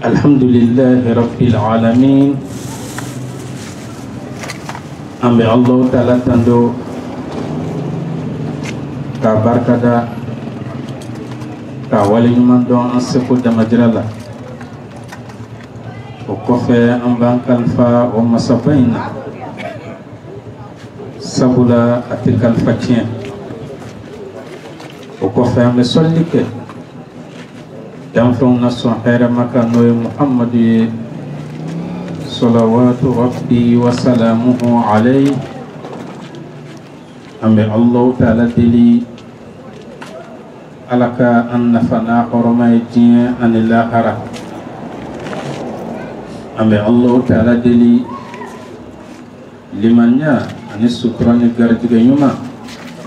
الحمد لله رب العالمين أم الله تعالى تندو كبركة كوالي من دون أنسفو دمجرلا وكفى أم بانك الفا ومسافين سبولا أتك الفتين وكفى أم سوليك دمفون نصر خير مكان محمد صلوات ربي وسلامه عليه أم الله تعالى دلي ألك أن فنا حرمي جين أن الآخرة أم الله تعالى دلي لمن أن السكران الجرد يوما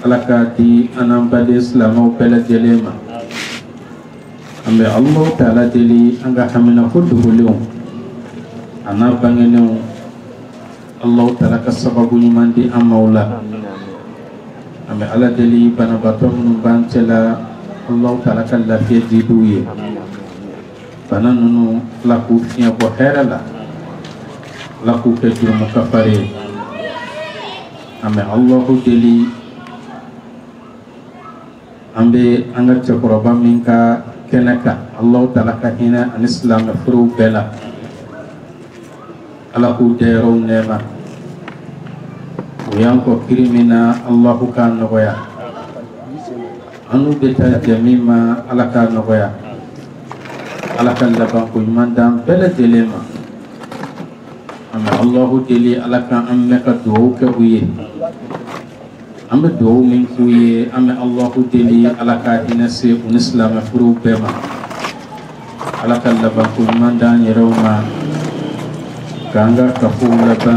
ألك دي أنا بدي إسلام وبلد جلما أم الله تعالى دلي أنك حمنا فده اليوم أنا بانينو الله تعالى كسبب يومان دي أمولا أم الله دلي بنا باتم نبانتلا الله تعالى كلا في جدوي بنا نو لاكو فيا بحيرة لا لاكو كجو مكفري أم الله دلي أم أنك تقربا منك كنكا الله تعالى كهنا الإسلام فرو بلا على كوديرو نما ويانكو كريمنا الله كان نغيا أنو بيتا جميما على كان نغيا على كان لبانكو يماندام بلا دلما أما الله دلي على كان أمك دوو كويه أما دوو من كويه أما الله دلي على كان نسي ونسلام فرو بما على كان لبانكو يماندام يروما kanga kafula ba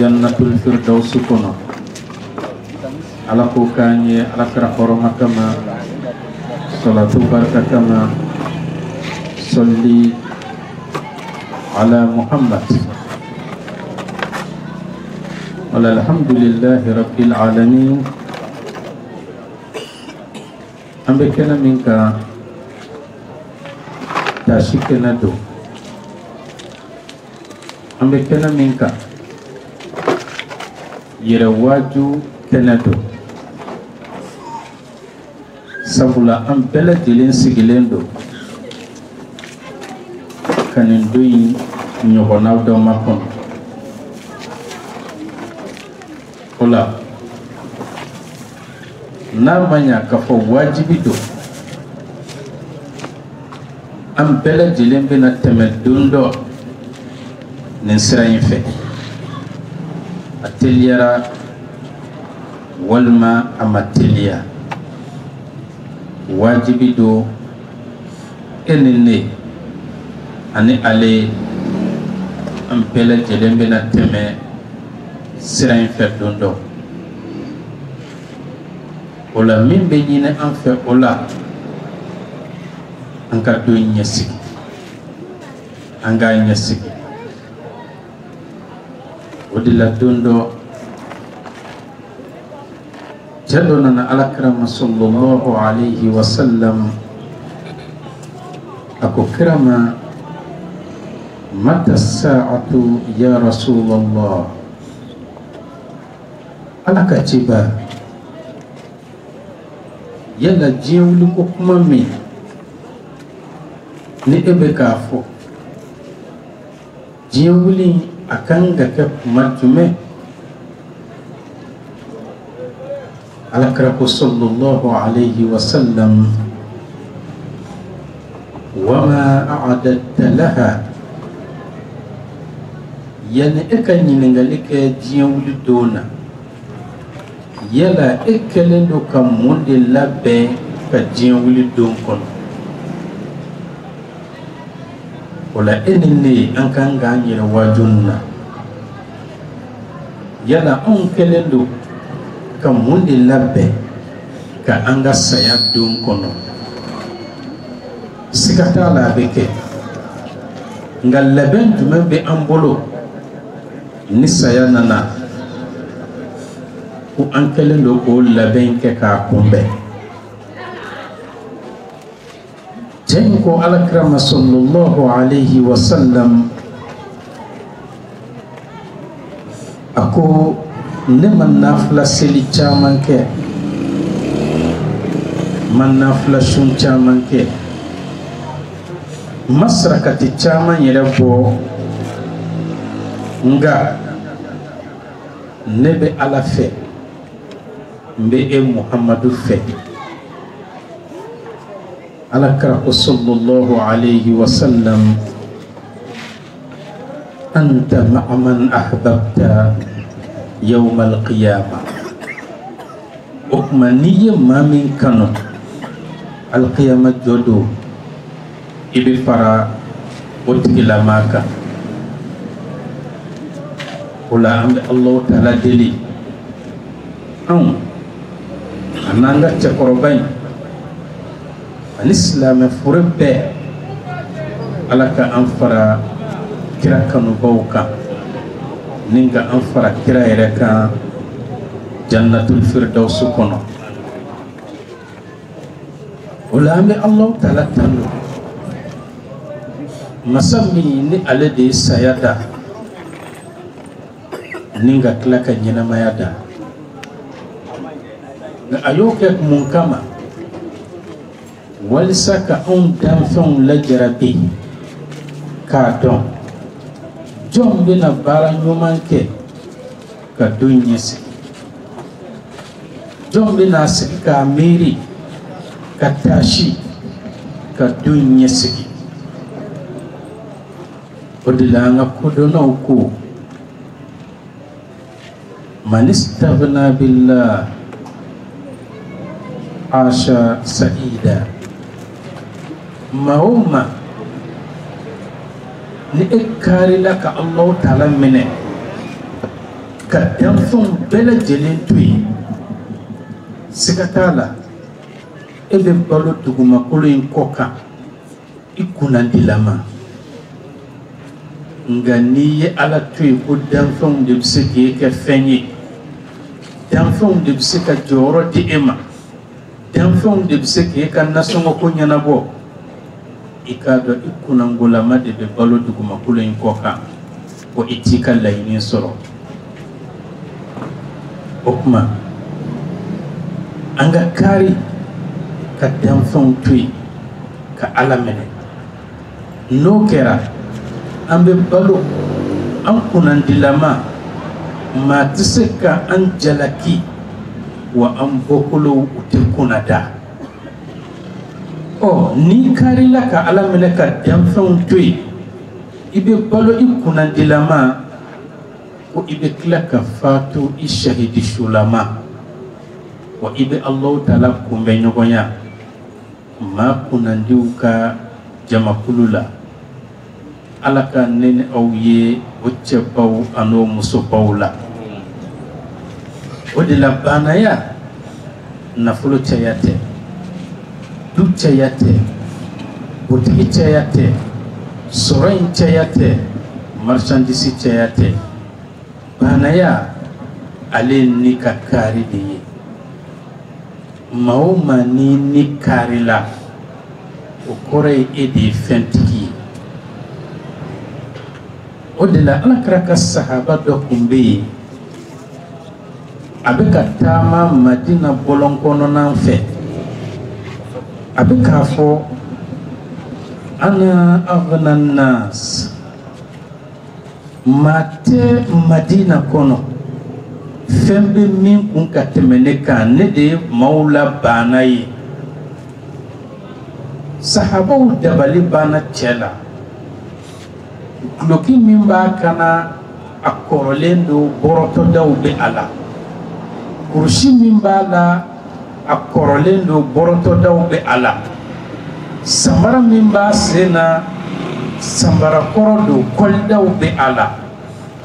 jannatul firdaus kono ala ko kanye ala kara horoma kama salatu baraka kama salli ala muhammad wala alhamdulillahi rabbil alamin ambe kana minka tashikena do ambe kena minka yere waju kena do sabula am bela dilin sigilendo kanin doyi nyogona do makon ola na manya kafo wajibi do am bela dilin bena temedundo نسرين في التليرا والما أما التليا واجبي دو إنني أني علي أمبلا جلين بنا تمي سرين في دوندو ولا من بيني أنفع ولا أنك دوين يسي أنك يسي ودلا دوندو جلونا الأكرم صلى الله عليه وسلم أكو كرما متى الساعة يا رسول الله على كتبا يلا جيولي كمامي نئبكافو جيولي akan gaka kumartume alakraku sallallahu alaihi wasallam wama a'adatta laha yani ikan yiningalike diyan wulidona yala ikelen do kam monde labbe ka diyan wulidon kono wala enine an kan ganyere wajunna yala on kelendo kam mundi labbe ka anga saya dum kono sikata la beke ngal laben dum be ambolo ni saya nana ko an kelendo ko laben ke ka kombe Jengko alakrama sallallahu alaihi wasallam aku neman nafla seli caman ke man nafla sun caman ke masrakati caman yɛrɛ bɔ nga ne bɛ ala fɛ n bɛ muhammadu fɛ alakara sallallahu alayhi wa sallam anta ma'a man ahbabta yawm al-qiyamah o kuma n'i ye maa min kanu al-qiyamah jodo i bɛ fara o tigilamaa kan o la an bɛ Allahu taala deli anw a n'an ka cɛkɔrɔba in ani silamɛ fure bɛɛ ala ka an fara kira kanubaw kan ni ka an fara kira yɛrɛ kan jannatul firdaus kɔnɔ o la an bɛ Allahu taala tanu masa min ni ale de ye saya da ni ka tila ka ɲɛnamaya da nka a y'o kɛ mun kama walisa ka anw danfɛnw lajarabi k'a dɔn jɔn bɛna baara ɲuman kɛ ka don ɲɛsigi jɔn bɛna sigi k'a miiri ka taasi ka don ɲɛsigi o de la an ka kodɔnnaw ko man istaghna billah asha sa'ida mauma ni karila ka Allah taala minɛ ka danfɛnw bɛɛ lajɛlen to yen siga t'a la e bɛ balo dugumakolo in kɔ kan i kunnadilama nga n'i ye ala to yen ko danfɛnw de bɛ se k'e kɛ fɛn ye danfɛnw de bɛ se ka jɔyɔrɔ di e ma danfɛnw de bɛ se k'e ka nasɔngɔ ko ɲɛnabɔ i k'a dɔn i kunnangolama de bɛ balo dugumakolo in kɔ kan ko i t'i ka laɲini sɔrɔ o kuma an ka kari ka danfɛnw to yen ka ala minɛ n'o kɛra an bɛ balo an kunnandilama maa tɛ se ka an jalaki wa an bɔkolow u tɛ kunnada ni karila ka ala minɛ ka danfɛnw to yen i bɛ balo i kunnadilama ko i bɛ tila ka fatu i shahidi sulama wa i bɛ Allahu taala kunbɛ ɲɔgɔnya maa kunnandiw ka jamakulu la ala ka ne ni aw ye o cɛbaw an'o musobaw la o de la banaya nafolo caya tɛ du caya tɛ butigi caya tɛ sɔrɔ in caya tɛ marchandise caya tɛ banaya ale ni ka kari de ye maa o maa ni kari la o kɔrɔ ye e de ye fɛntigi ye o de la alakira ka sahaba dɔ kun bɛ yen a bɛ ka taama madina bɔlɔn kɔnɔna fɛ a bɛ k'a fɔ ana aghna nas maa tɛ madina kɔnɔ fɛn bɛ min kun ka tɛmɛ ne kan ne de ye maaw la banna ye sahabaw dabali banna cɛ la duloki min b'a kana a kɔrɔlen don bɔrɔtɔdaw bɛ a la kurusi min b'a la a kɔrɔlen don bɔrɔtɔdaw bɛ a la samara min b'a sen na sambarakɔrɔ don kɔlidaw bɛ a la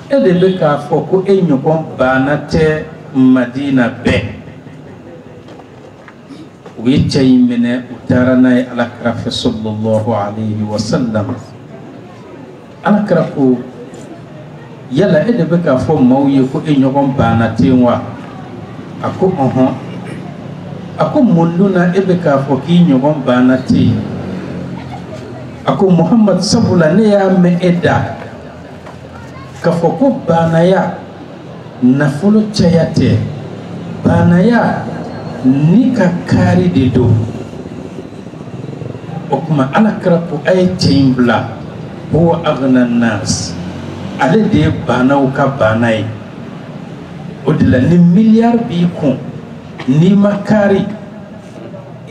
e de bɛ k'a fɔ ko e ɲɔgɔn banna tɛ madina bɛɛ u ye cɛ in minɛ u taara n'a ye alakira fɛ sallallahu alayhi wa sallam alakira ko yala e de bɛ k'a fɔ maaw ye ko e ɲɔgɔn banna ten wa a ko a ko mun dun na e bɛ k'a fɔ k'i ɲɔgɔn banna ten ako Muhammad sabula ne ya me eda kafoko banaya nafolo chayate banaya nika kari de do okuma ala krapo ay chimbla huwa aghna nas ale de banaw ka banay odila ni milliard bi ko ni makari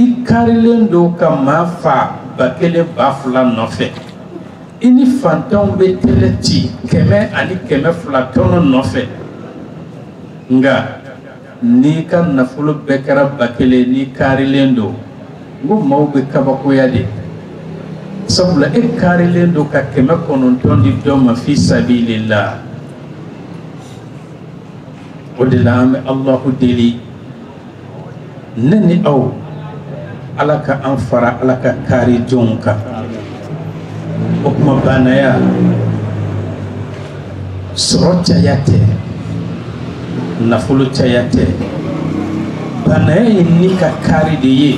ikari lendo ka mafa bakele bafla nofe ini fantom be teleti keme ani keme flatono nofe nga ni kan nafulu bekara bakele ni kari lendo ngo mawbe kabako yade sabula e kari lendo ka keme kononton di doma fi sabilillah odila ame Allahu deli nani aw alaka anfara alaka kari jonka okuma banaya sorota yate nafulu chayate banaya ni ka kari de ye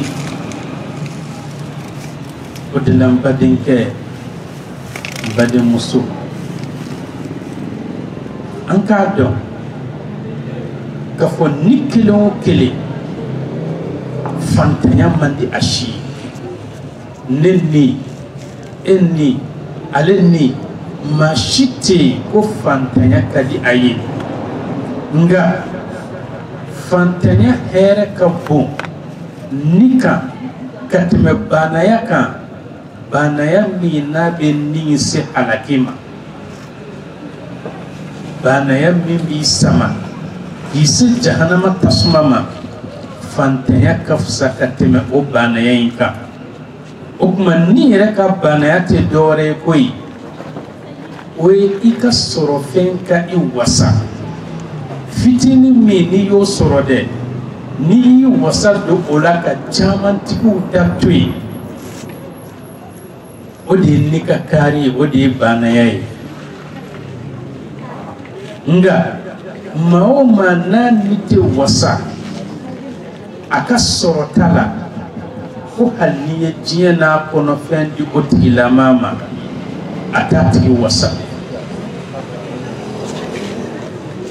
odilam badinke bade musu anka do ka fo nikilo kele fantanya mandi ashi nenni enni alenni mashite ko fantanya kadi ayi nga fantanya here kabu nika katme banaya kan banaya mina benni se halakima banaya mi sama isi jahannama tasmama fantanya kafsa katme o banaya inka okuma ni reka banaya te dore koi we ika soro fenka I wasa fitini me ni yo soro de ni wasa do olaka chaman tiku datui odi nika kari odi banaya nga mao manani te wasa aka soro tala ko haliye jina kono fendi otila mama atati wasa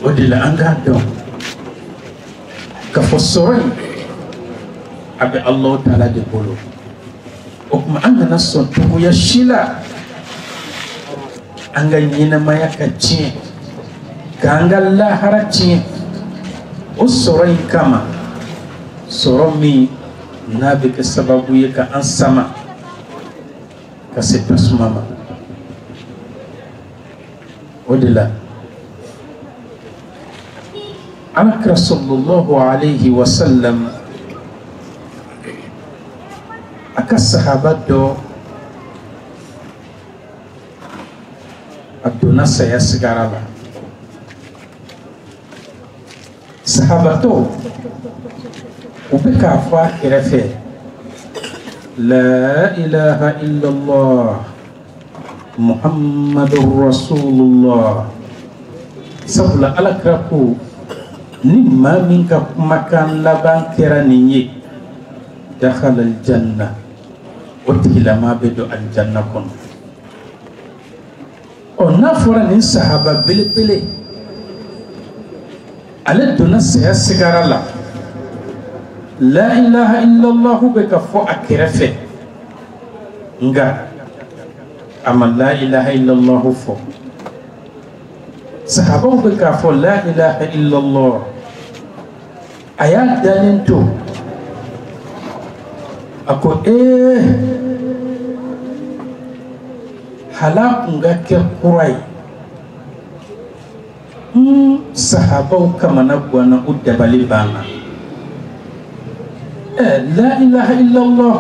odila anga do ka fosore abe Allah taala de bolo okuma anga nason to ya shila anga nyina maya kachi kanga la harachi usore kama soromi nabi ke sababu yeka ansama kaseta sumama odila anakra sallallahu alayhi wa sallam akas sahabat do aduna saya segarala sahabato ubeka fa kirefe la ilaha illallah muhammadur rasulullah sabla alakraku ni mamin ka makan laban kera ninyi dakhala aljanna utila ma bedo aljanna kon ona fora ni sahaba bele bele ale dona saya sigarala la ilaha illallah beka fo akirefe nga ama la ilaha illallah fo sahaba beka fo la ilaha illallah ayat dalento ako halak ngake kurai sahaba kamana bwana udabali bana la ilaha illallah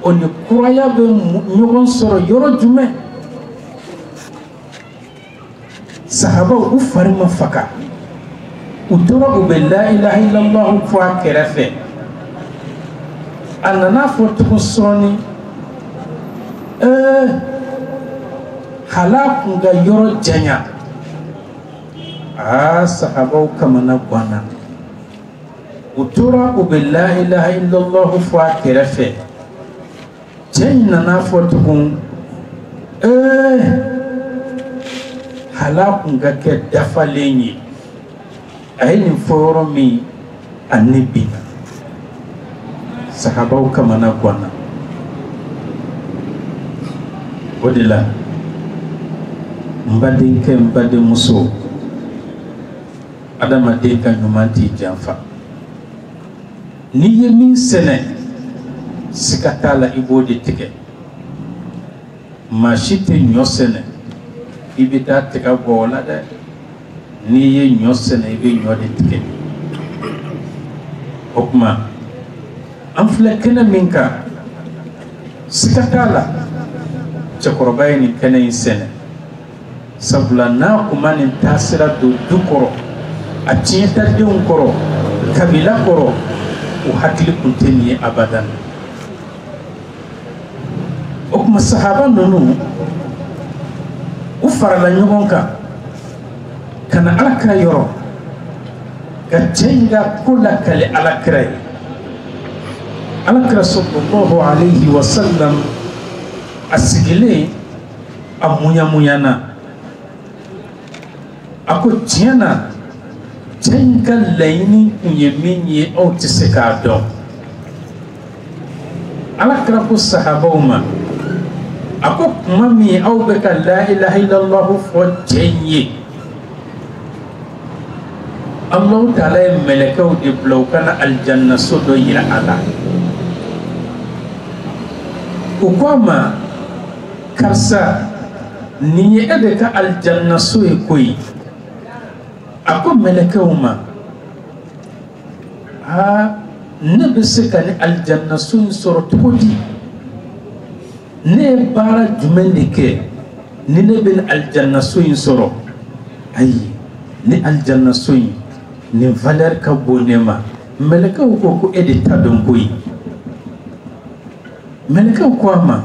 oni kuraya be nyogon soro yoro jume sahaba u farima faka utora ube la ilaha illallah kwa kerefe anana foto soni halak nga yoro janya sahaba kamana bwana utora ube la ilaha illallah kwa kerefe cɛn nana fɔ tugun hala kun ka kɛ dafalen ye a ye nin fɔ yɔrɔ min a ne binna sahabaw kamana ganna o de la n badenkɛ n badenmuso adamaden ka ɲuman t'i janfa n'i ye min sɛnɛ siga t'a la i b'o de tigɛ maa si tɛ ɲɔ sɛnɛ i bɛ taa tiga bɔ o la dɛ n'i ye ɲɔ sɛnɛ i bɛ ɲɔ de tigɛ o tuma an filɛ kɛnɛ min kan siga t'a la cɛkɔrɔba ye nin kɛnɛ in sɛnɛ sabula n'a kuma nin taasira don du kɔrɔ a tiɲɛtadenw kɔrɔ kabila kɔrɔ u hakili kun tɛ nin ye abadan o tuma sahaba ninnu u farala ɲɔgɔn kan ka na alakira yɔrɔ ka cɛ in ka ko lakale alakira ye alakira sallallahu alayhi wa sallam a sigilen a munyamunyana a ko tiɲɛ na cɛ in ka laɲini kun ye min ye aw tɛ se k'a dɔn alakira ko sahabaw ma a ko kuma min aw bɛ ka la ilaha illallah fɔ cɛ in ye Allahu Ta'ala ye mɛlɛkɛw de bila u kana aljanna so dɔ yira a la u ko a ma karisa nin ye e de ka aljanna so ye koyi a ko mɛlɛkɛw ma ne bɛ se ka ni aljanna so in sɔrɔ cogo di ne ye baara jumɛn de kɛ ni ne bɛ ni aljanna so in sɔrɔ ayi ni aljanna so in nin valeur ka bon ne ma mɛlɛkɛw ko e de ta dɔn koyi mɛlɛkɛw ko a ma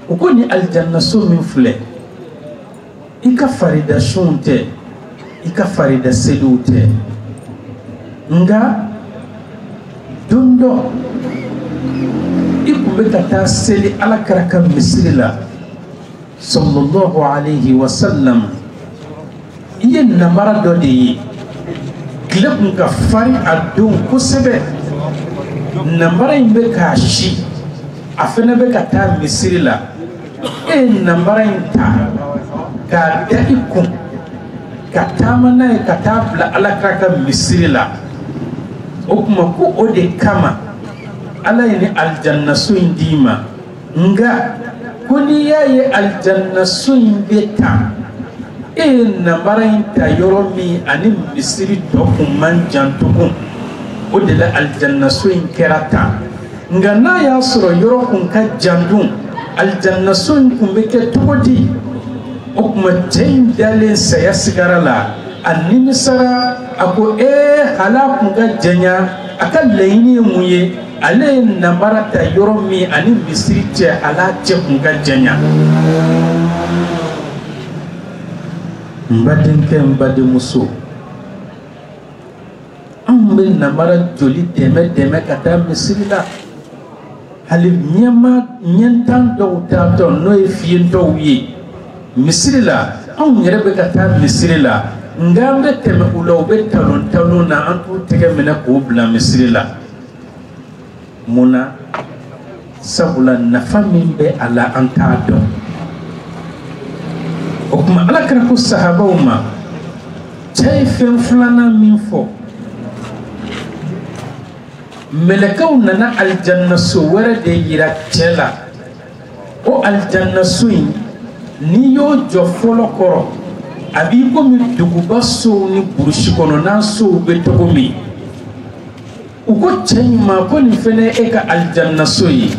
u ko ni aljanna so min filɛ i ka faridasunw tɛ i ka farida seliw tɛ nga don dɔ i kun bɛ ka taa seli alakira ka misiri la sallallahu alayhi wa sallam i ye namara dɔ de ye tile kun ka farin a don kosɛbɛ namara in bɛ k'a si a fana bɛ ka taa misiri la e ye namara in ta k'a da i kun ka taama n'a ye ka taa bila alakira ka misiri la o kuma ko o de kama ala ye ni aljanna so in d'i ma nga ko n'i y'a ye aljanna so in bɛ ta e ye namara in ta yɔrɔ min ani misiri tɔ kun man jan tugun o de la aljanna so in kɛra tan nga n'a y'a sɔrɔ yɔrɔ kun ka jan dun aljanna so in kun bɛ kɛ cogo di o kuma cɛ in dalen saya sigara la a nimisara a ko hala kun ka janya a ka laɲini ye mun ye ale ye namara ta yɔrɔ min ani misiri cɛ ala cɛ kun ka janya n badenkɛ n badenmuso anw bɛ namara joli dɛmɛ ka taa misiri la hali ɲɛntan dɔw taatɔ n'o ye fiyentɔw ye misiri la anw yɛrɛ bɛ ka taa misiri la nga an bɛ tɛmɛ u la u bɛ talon na an t'u tɛgɛ minɛ k'o bila misiri la mun na sabula nafa min bɛ a la an t'a dɔn o kuma alakira ko sahabaw ma cɛ ye fɛn filanan min fɔ mɛlɛkɛw nana aljanna so wɛrɛ de yira cɛ la o aljanna so in n'i y'o jɔ fɔlɔ kɔrɔ a b'i komi duguba sow ni burusi kɔnɔna sow bɛ cogo min u ko cɛ in ma ko nin fɛnɛ ye e ka aljanna so ye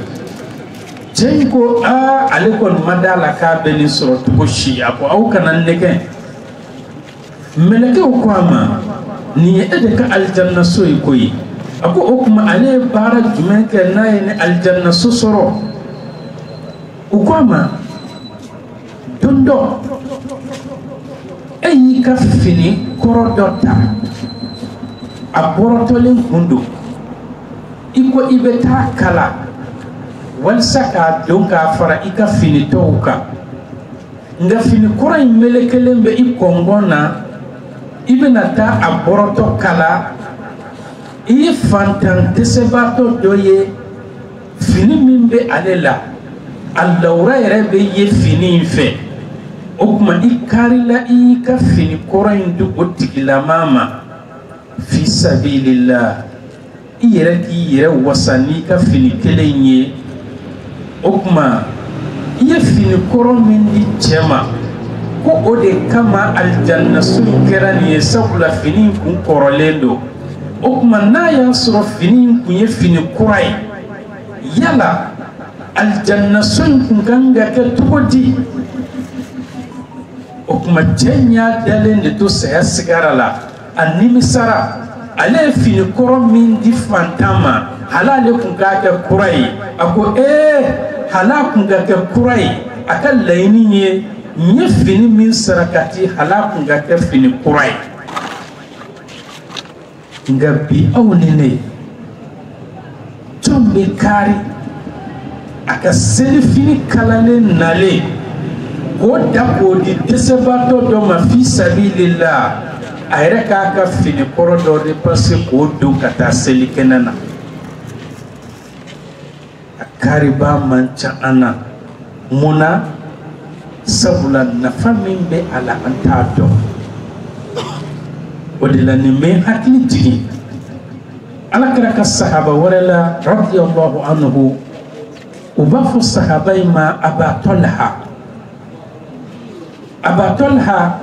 cɛ in ko ale kɔni ma d'a la k'a bɛ nin sɔrɔ cogo si a ko aw kana nɛgɛn mɛlɛkɛw ko a ma nin ye e de ka aljanna so ye koyi a ko o kuma ale ye baara jumɛn kɛ n'a ye ni aljanna so sɔrɔ u ko a ma don dɔ e y'i ka fini kɔrɔ dɔ ta a bɔrɔtɔlen kun don i ko i bɛ taa kala walsa ka don ka fara i ka fini tɔw kan nga fini kura in melekelen bɛ i kɔngɔn na i bɛna taa a bɔrɔtɔ kala i ye fantan dɛsɛbaatɔ dɔ ye fini min bɛ ale la a lawura yɛrɛ bɛ ye fini in fɛ o tuma i karila i y'i ka fini kura in di o tigilama ma fi sabilillah i yɛrɛ k'i yɛrɛ wasa n'i ka fini kelen ye o tuma i ye fini kɔrɔ min di cɛ ma ko o de kama aljanna so kɛra nin ye sabula fini in kun kɔrɔlen don o tuma n'a y'a sɔrɔ fini in kun ye fini kura ye yala aljanna so in kun kan ka kɛ cogo di o tuma cɛ ɲa dalen de to saya sigara la a nimisara ale ye fini kɔrɔ min di fantan ma hala ale kun k'a kɛ kura ye a ko hala kun ka kɛ kura ye a ka laɲini ye n ye fini min sarakati hala kun ka kɛ fini kura ye nka bi aw ni ne jɔn bɛ kari a ka selifini kalalen nalen k'o da k'o di dɛsɛbaatɔ dɔ ma fi sabilillah a yɛrɛ k'a ka fini kɔrɔ dɔ de pase k'o don ka taa seli kɛnɛ na a kariba man ca an na mun na sabula nafa min bɛ a la an t'a dɔn o de la nin bɛ hakili jigin alakira ka sahaba wɛrɛ la radiyallahu anhu u b'a fɔ sahaba in ma Aba Talha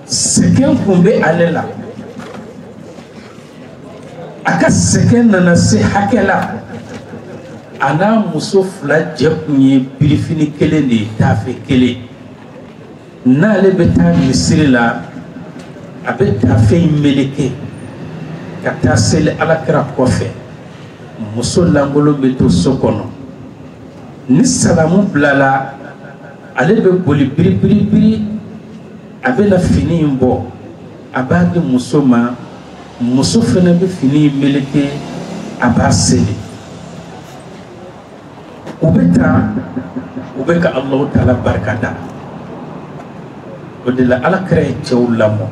sɛgɛn kun bɛ ale la a ka sɛgɛn nana se hakɛ la a n'a muso fila jɛ kun ye birifini kelen de ye tafe kelen n'ale bɛ taa misiri la a bɛ tafe in meleke ka taa seli alakira kɔfɛ muso lankolon bɛ to so kɔnɔ ni salamu bilala ale bɛ boli biri a bɛna fini in bɔ a b'a di muso ma muso fana bɛ fini in meleke a b'a seli u bɛ taa u bɛ ka Alahu Taala barikada o de la alakira ye cɛw lamɔ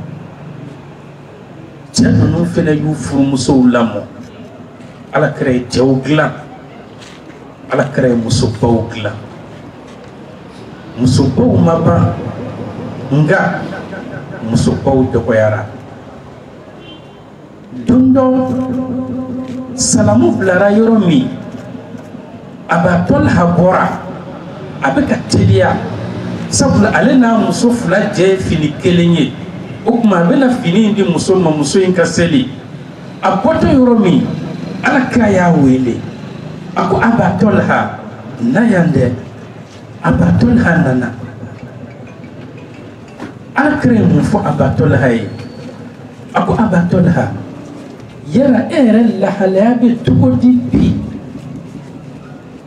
cɛ ninnu fana y'u furumusow lamɔ alakira ye cɛw dilan alakira ye musobaw dilan musobaw ma ban nga musobaw dɔgɔyara don dɔ salamu bilara yɔrɔ min Aba Talha bɔra a bɛ ka teliya sabula ale n'a muso fila jɛ fini kelen ye o tuma a bɛna fini in di muso ma muso in ka seli a bɔtɔ yɔrɔ min alakira y'a wele a ko Aba Talha na yan dɛ Aba Talha nana alakira ye mun fɔ Aba Talha ye a ko Aba Talha yala e yɛrɛ lahalaya bɛ cogo di bi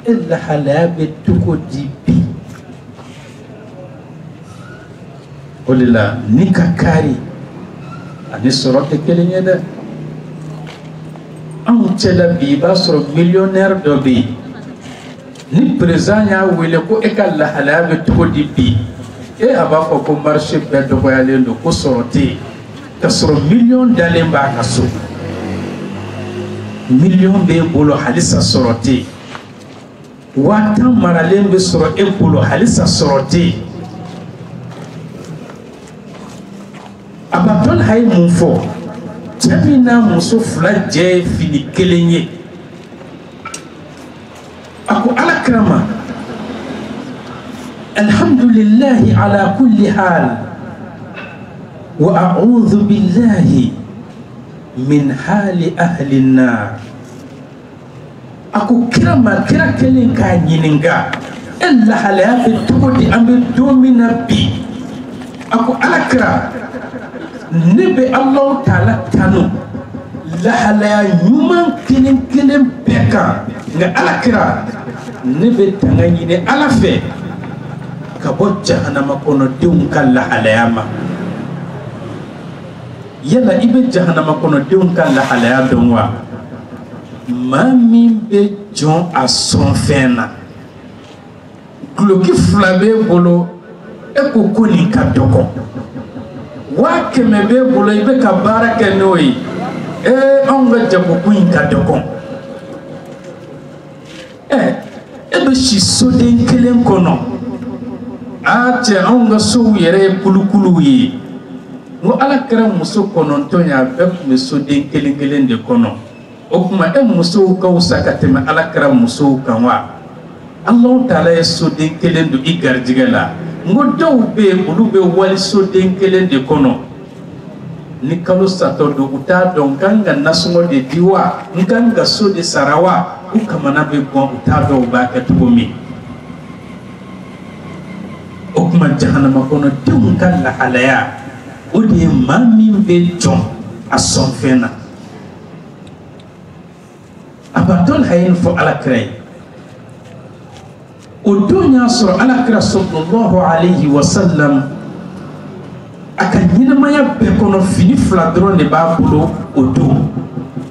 e lahalaya bɛ cogo di bi o de la ni ka kari ani sɔrɔ tɛ kelen ye dɛ anw cɛla bi i b'a sɔrɔ millionnaire dɔ bɛ yen ni président y'a wele ko e ka lahalaya bɛ cogo di bi a b'a fɔ ko marché bɛɛ dɔgɔyalen don ko sɔrɔ tɛ yen ka sɔrɔ million dalen b'a ka so million b'e bolo halisa sɔrɔ tɛ yen 1000 maralen bɛ sɔrɔ e bolo halisa sɔrɔ tɛ yen Aba Talha ye mun fɔ cɛ min n'a muso fila jɛ ye fini kelen ye a ko alakira ma alhamdulillahi ala kulli hal wa a'udhu billahi min hali ahli an-nar a ko kira ma kira kelen k'a ɲininka e lahalaya bɛ cogo di an bɛ don min na bi a ko alakira ne bɛ Alahu Taala tanu lahalaya ɲuman kelen kelen bɛɛ kan nka alakira ne bɛ tanga ɲini Ala fɛ ka bɔ jahanama kɔnɔdenw ka lahalaya ma yala i bɛ jahanama kɔnɔdenw ka lahalaya dɔn wa Mami be John a son fena. Gloki flabe bolo e ko koni ka doko. Wa keme be bolo ibe ka baraka noyi. Onga jabo kuin ka doko. Ebe shi soden kelen kono. Ache onga so yere kulukulu yi. Ngo ala kera muso kono tonya be me soden kelen de kono. Okuma muso ka usaka tema ala kera muso kanwa. Allah Ta'ala ye soden kelen do igarjigala. Ngo daw be ulu be wali soden kelen de kono. Ni kalo sato do uta don kanga nasungo de diwa nganga so de sarawa ku kamana be bon uta do ba ka tugomi. Okuma jahannama kono dum kan la alaya o de mami be jon ason fena. Abatol hayin fo ala kray o dunya sur ala kra sallallahu alayhi wa sallam aka ɲinamaya bɛɛ kɔnɔ fini fila dɔrɔn de b'a bolo o don.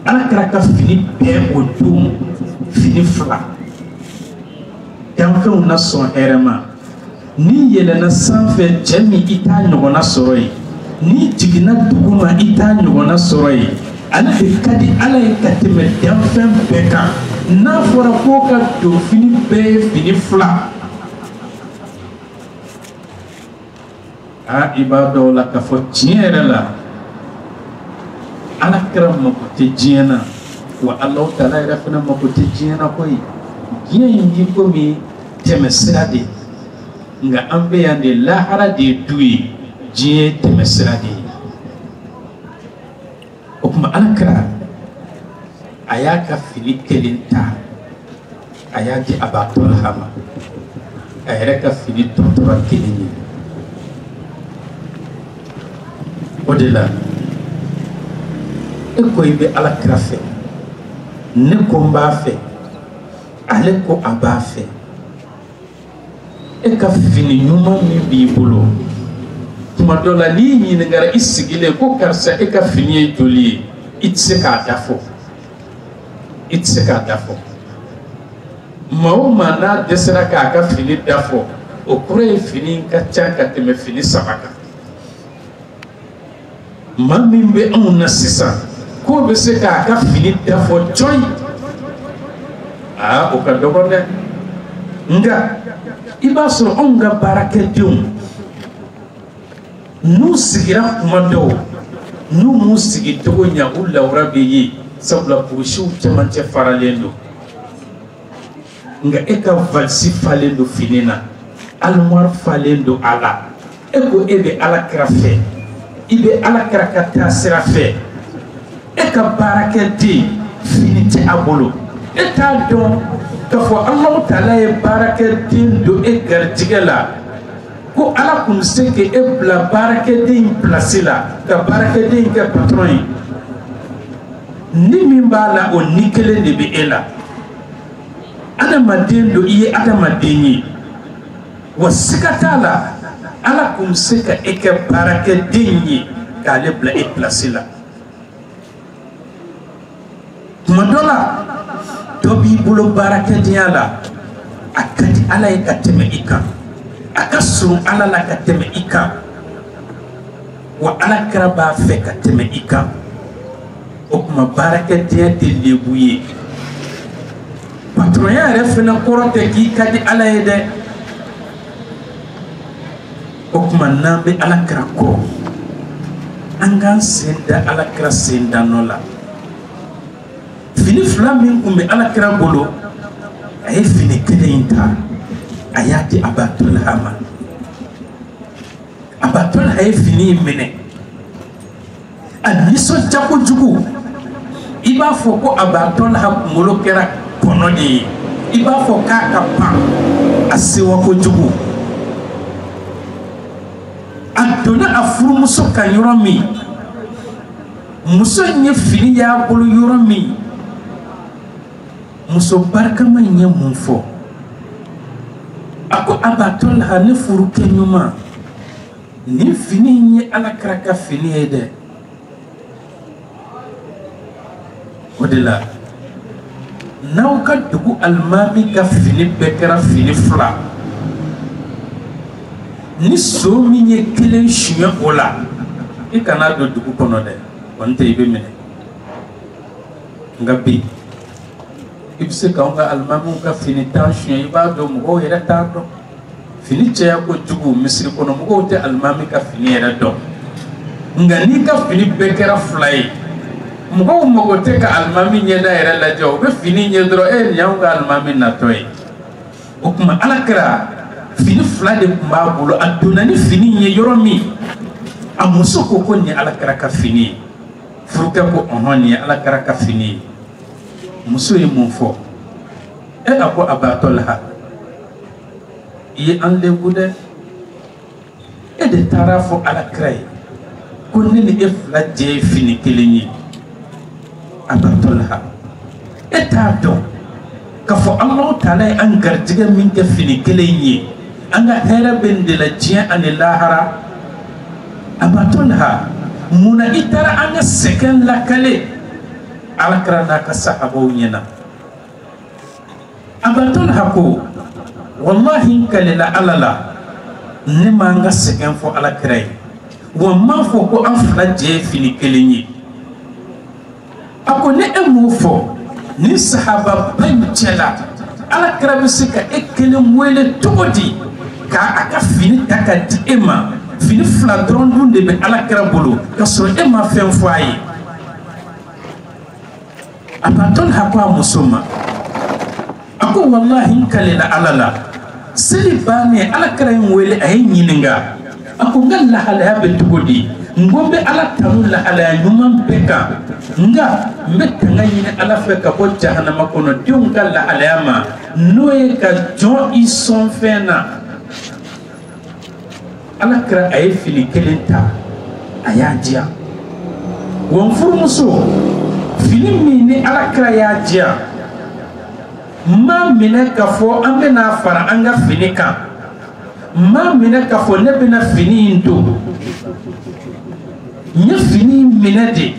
Ala kɛra ka fini bɛɛ o don fini fila. Danfɛnw na sɔn hɛrɛ ma. Ni yɛlɛnna sanfɛ cɛ min i t'a ɲɔgɔnna sɔrɔ ye. Ni jiginna duguma i t'a ɲɔgɔnna sɔrɔ ye. Ale de ka di Ala ye ka tɛmɛ danfɛn bɛɛ kan. N'a fɔra k'o ka don fini bɛɛ ye fini fila. Ibadaw la ka fɔ tiɲɛ yɛrɛ la ala kɛra mako tɛ diɲɛ na wa Alahu Ta'ala yɛrɛ fana mako tɛ diɲɛ na koyi. Diɲɛ in b'i komi tɛmɛsira de nka an bɛ yan de lahara de ye du ye diɲɛ ye tɛmɛsira de ye. O tuma ala kɛra a y'a ka fini kelen ta a y'a di Aba Talha ma a yɛrɛ ka fini tɔ tora kelen ye. O de la e ko i bɛ ala kira fɛ ne ko n b'a fɛ ale ko a b'a fɛ e ka fini ɲuman min b'i bolo tuma dɔ la n'i ɲininkara i sigilen ko karisa e ka fini ye joli ye i tɛ se k'a dafɔ i tɛ se k'a dafɔ. Maa o maa n'a dɛsɛra k'a ka fini dafɔ o kɔrɔ ye fini ka ca ka tɛmɛ fini 3 kan. Maa min bɛ anw na sisan k'o bɛ se k'a ka fini dafɔ jɔn o ka dɔgɔ dɛ. Nka i b'a sɔrɔ anw ka baarakɛdenw n'u sigira kuma dɔw n'u m'u sigi cogo ɲɛ u lawura bɛ ye sabula kurusiw cɛmancɛ faralen don. Nka e ka valisi falen don fini na almuwari falen don a la e ko e bɛ ala kira fɛ. I bɛ ala kira ka taa sira fɛ e ka baarakɛden fini tɛ a bolo e t'a dɔn k'a fɔ Alahu Ta'ala ye baarakɛden don e garijɛgɛ la ko ala kun se k'e bila baarakɛden in pilasi la ka baarakɛden in kɛ patron ye. Ni min b'a la o ni kelen de bɛ e la. Adamaden don i ye adamaden ye wa siga t'a la. Ala kun se ka e kɛ baarakɛden ye k'ale bila e pilasi la. Tuma dɔ la dɔ b'i bolo baarakɛdenya la a ka di ala ye ka tɛmɛ i kan a ka surun ala la ka tɛmɛ i kan wa ala kira b'a fɛ ka tɛmɛ i kan. O tuma baarakɛdenya tɛ lebu ye. Patronya yɛrɛ fana kɔrɔ tɛ k'i ka di ala ye dɛ. O kuma n'an bɛ ala kira kɔrɔ an k'an sen da ala kira sen da nɔ la. Fini 2 min kun bɛ ala kira bolo a ye fini 1 in ta a y'a di Aba Talha ma. Aba Talha ye fini in minɛ a nisɔndiya kojugu. I b'a fɔ ko Aba Talha kunkolo kɛra kɔnɔ de ye. I b'a fɔ k'a ka pan a sewa kojugu. A donna a furumuso kan yɔrɔ min muso in ye fini y'a bolo yɔrɔ min muso barikama in ye mun fɔ a ko Aba Talha ne furukɛ ɲuman nin fini in ye ala kira ka fini ye dɛ. O de la n'aw ka dugu alimami ka fini bɛɛ kɛra fini 2 ni so min ye 1 suɲɛ o la i kana don dugu kɔnɔ dɛ kɔni tɛ i bɛ minɛ nka bi i bɛ se k'anw ka alimamiw ka fini 10 suɲɛ i b'a dɔn mɔgɔw yɛrɛ t'a dɔn fini cɛya kojugu misiri kɔnɔ mɔgɔw tɛ alimami ka fini yɛrɛ dɔn nka n'i ka fini bɛɛ kɛra 2 ye mɔgɔw mago tɛ ka alimami ɲɛda yɛrɛ lajɛ u bɛ fini ɲɛ dɔrɔn nin y'anw ka alimami natɔ ye o tuma ala kɛra fini 2 de tun b'a bolo a donna ni fini ye yɔrɔ min a muso ko ko nin ye ala kɛra ka fini ye furukɛ ko ɔhɔn nin ye ala kɛra ka fini ye muso ye mun fɔ a ko abatɔ laha i ye an lebu dɛ e de taara fɔ ala kɛra ye ko ne ni e 2 jɛ ye fini 1 ye abatɔ laha e t'a dɔn k'a fɔ Alahu Taala ye an garijɛgɛ min kɛ fini 1 ye an ka hɛrɛ bɛ nin de la diɲɛ ani lahara abatɔ laha munna i taara an ka sɛgɛn lakale ala kɛra n'a ka sahabaw ɲɛna abatɔ laha ko wallahi n kalela ala la ne m'an ka sɛgɛn fɔ ala kɛra ye wa n m'a fɔ ko an 2 jɛ ye fini 1 ye a ko ne e m'o fɔ ni sahaba ba in cɛ la ala kɛra bɛ se ka e 1 wele cogo di k'a ka fini ta ka di e ma fini 2 dɔrɔn dun de bɛ ala kɛra bolo ka sɔrɔ e ma fɛn fɔ a ye a b'a tɔn ha ko a muso ma a ko wallahi n kalela ala la seli bannen ala kɛra in wele a ye ɲininka a ko n ka lahalaya bɛ cogo di n ko n bɛ ala tanu lahalaya ɲuman bɛɛ kan nka n bɛ tanga ɲini ala fɛ ka bɔ jahanama kɔnɔ denw ka lahalaya ma n'o ye ka jɔn i sɔn fɛn na ala kɛra a ye fini 1 ta a y'a diya wa n furumuso fini min ni ala kɛra y'a diya n m'a minɛ k'a fɔ an bɛna fara an ka fini kan n m'a minɛ k'a fɔ ne bɛna fini in don n ye fini in minɛ de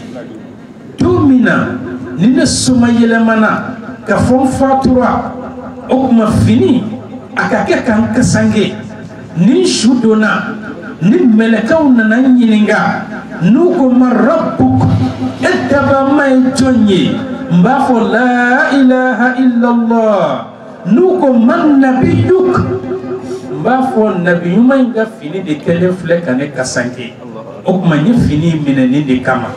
don min na ni ne soma yɛlɛmana k'a fɔ n fatura o tuma fini a ka kɛ k'an kasange ni su donna ni mɛlɛkɛw nana ɲininka n'u ko ma rabbuk e dabama ye jɔn ye n b'a fɔ la ilaha illallah n'u ko man nabiyuk n b'a fɔ nabi ɲuman in ka fini de kɛlen filɛ ka ne kasange o tuma n ye fini minɛ nin de kama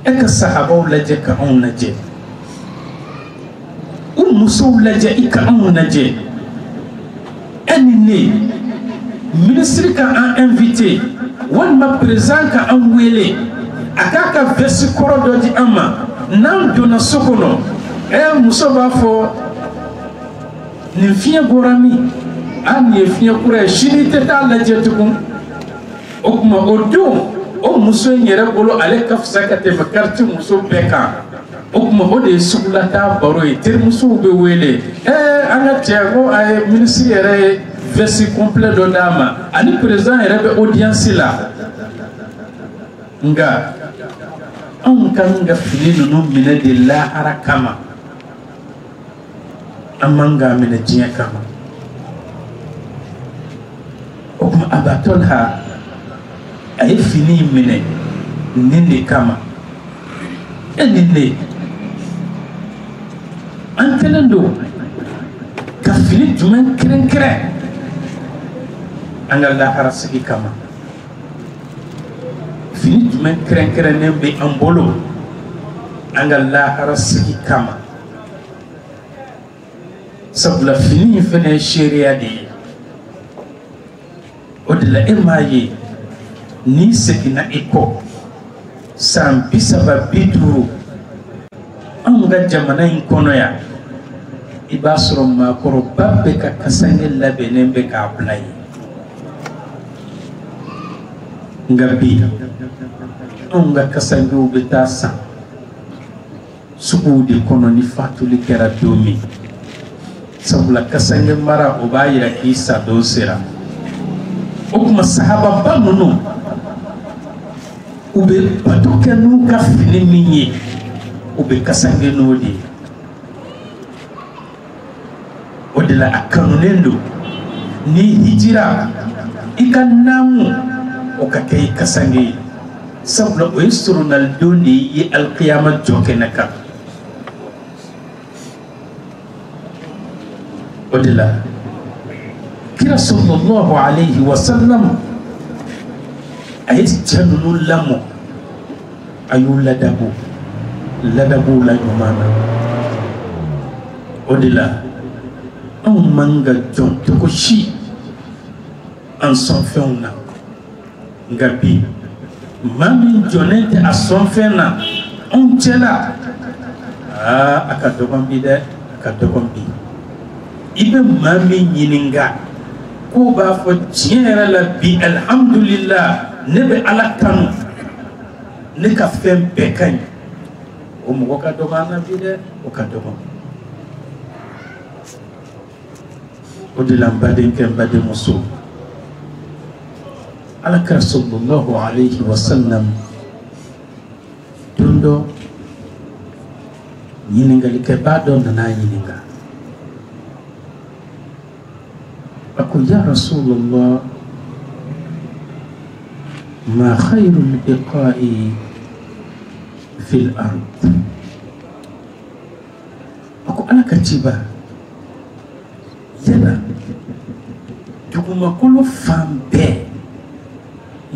e ka sahabaw lajɛ ka anw lajɛ u musow lajɛ i ka anw lajɛ e ni ne ministre ka an invité walima président ka an wele a k'a ka veste kɔrɔ dɔ di an ma n'an donna so kɔnɔ muso b'a fɔ nin fiɲɛ bɔra min nin ye fiɲɛ kura ye sini tɛ taa lajɛ tugun o tuma o don o muso in yɛrɛ bolo ale ka fisa ka tɛmɛ quartier muso bɛɛ kan o tuma o de ye sugulata baro ye terimusow bɛ wele an ka cɛ ko a ye ministre yɛrɛ ye veste complet dɔ d'a ma ani président yɛrɛ bɛ audience la nka anw kan ka fini ninnu minɛ de lahara kama an man k'a minɛ diɲɛ kama o tuma abatɔ la a ye fini in minɛ nin de kama e ni ne an kɛlen don ka fini jumɛn kɛrɛnkɛrɛn an ka lahara sigi kama fini jumɛn kɛrɛnkɛrɛnnen bɛ an bolo an ka lahara sigi kama sabula fini in fana ye seereya de ye o de la e m'a ye n'i seginna i kɔ san 350 anw ka jamana in kɔnɔ yan i b'a sɔrɔ maakɔrɔba bɛ ka kasange labɛnnen bɛ k'a bila ye nka bi anw ka kasangew bɛ taa san suguw de kɔnɔ ni fatuli kɛra don min sabula kasange mara o b'a yira k'i sadon sera o tuma sahababa ninnu u bɛ bato kɛ n'u ka fini min ye o be kasange nodi o de la akanunendo ni hijira ikanamu o ka kay kasange sabla o yusrunal doni yi alqiyama jokenaka o de la kira sallallahu alayhi wa sallam ayes janunu lamo ayu ladabu la nyumana o de la on manga jon to ko shi en son fena ngabi mami jonete a son fena on tela akadokombi de akadokombi ibe mami nyininga ko ba fo tiere la bi alhamdulillah nebe ala kanu ne ka fem bekany o mo ka dogana bi de o ka dogo o de la mbade ke mbade muso ala ka sallallahu alayhi wa sallam tundo yininga like ba do na yininga ako ya rasulullah ma khairul biqa'i fil ard ako ala katiba yana duguma kolo fambe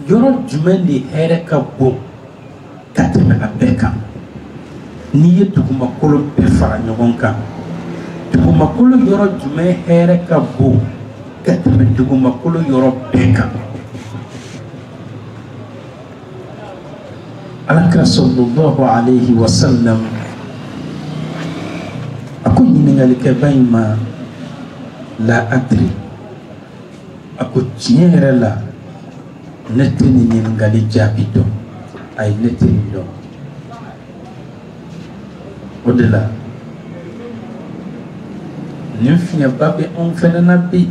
yoro jumeli here ka bo kateme abeka ni duguma kolo be fara nyogon kan duguma kolo yoro jume here ka bo kateme duguma kolo yoro beka alakra sallallahu alayhi wa sallam ako yiningali ke bayma la adri ako tiere la neteni yiningali jabido ay neteni do odela nimfiya babe on fenana bi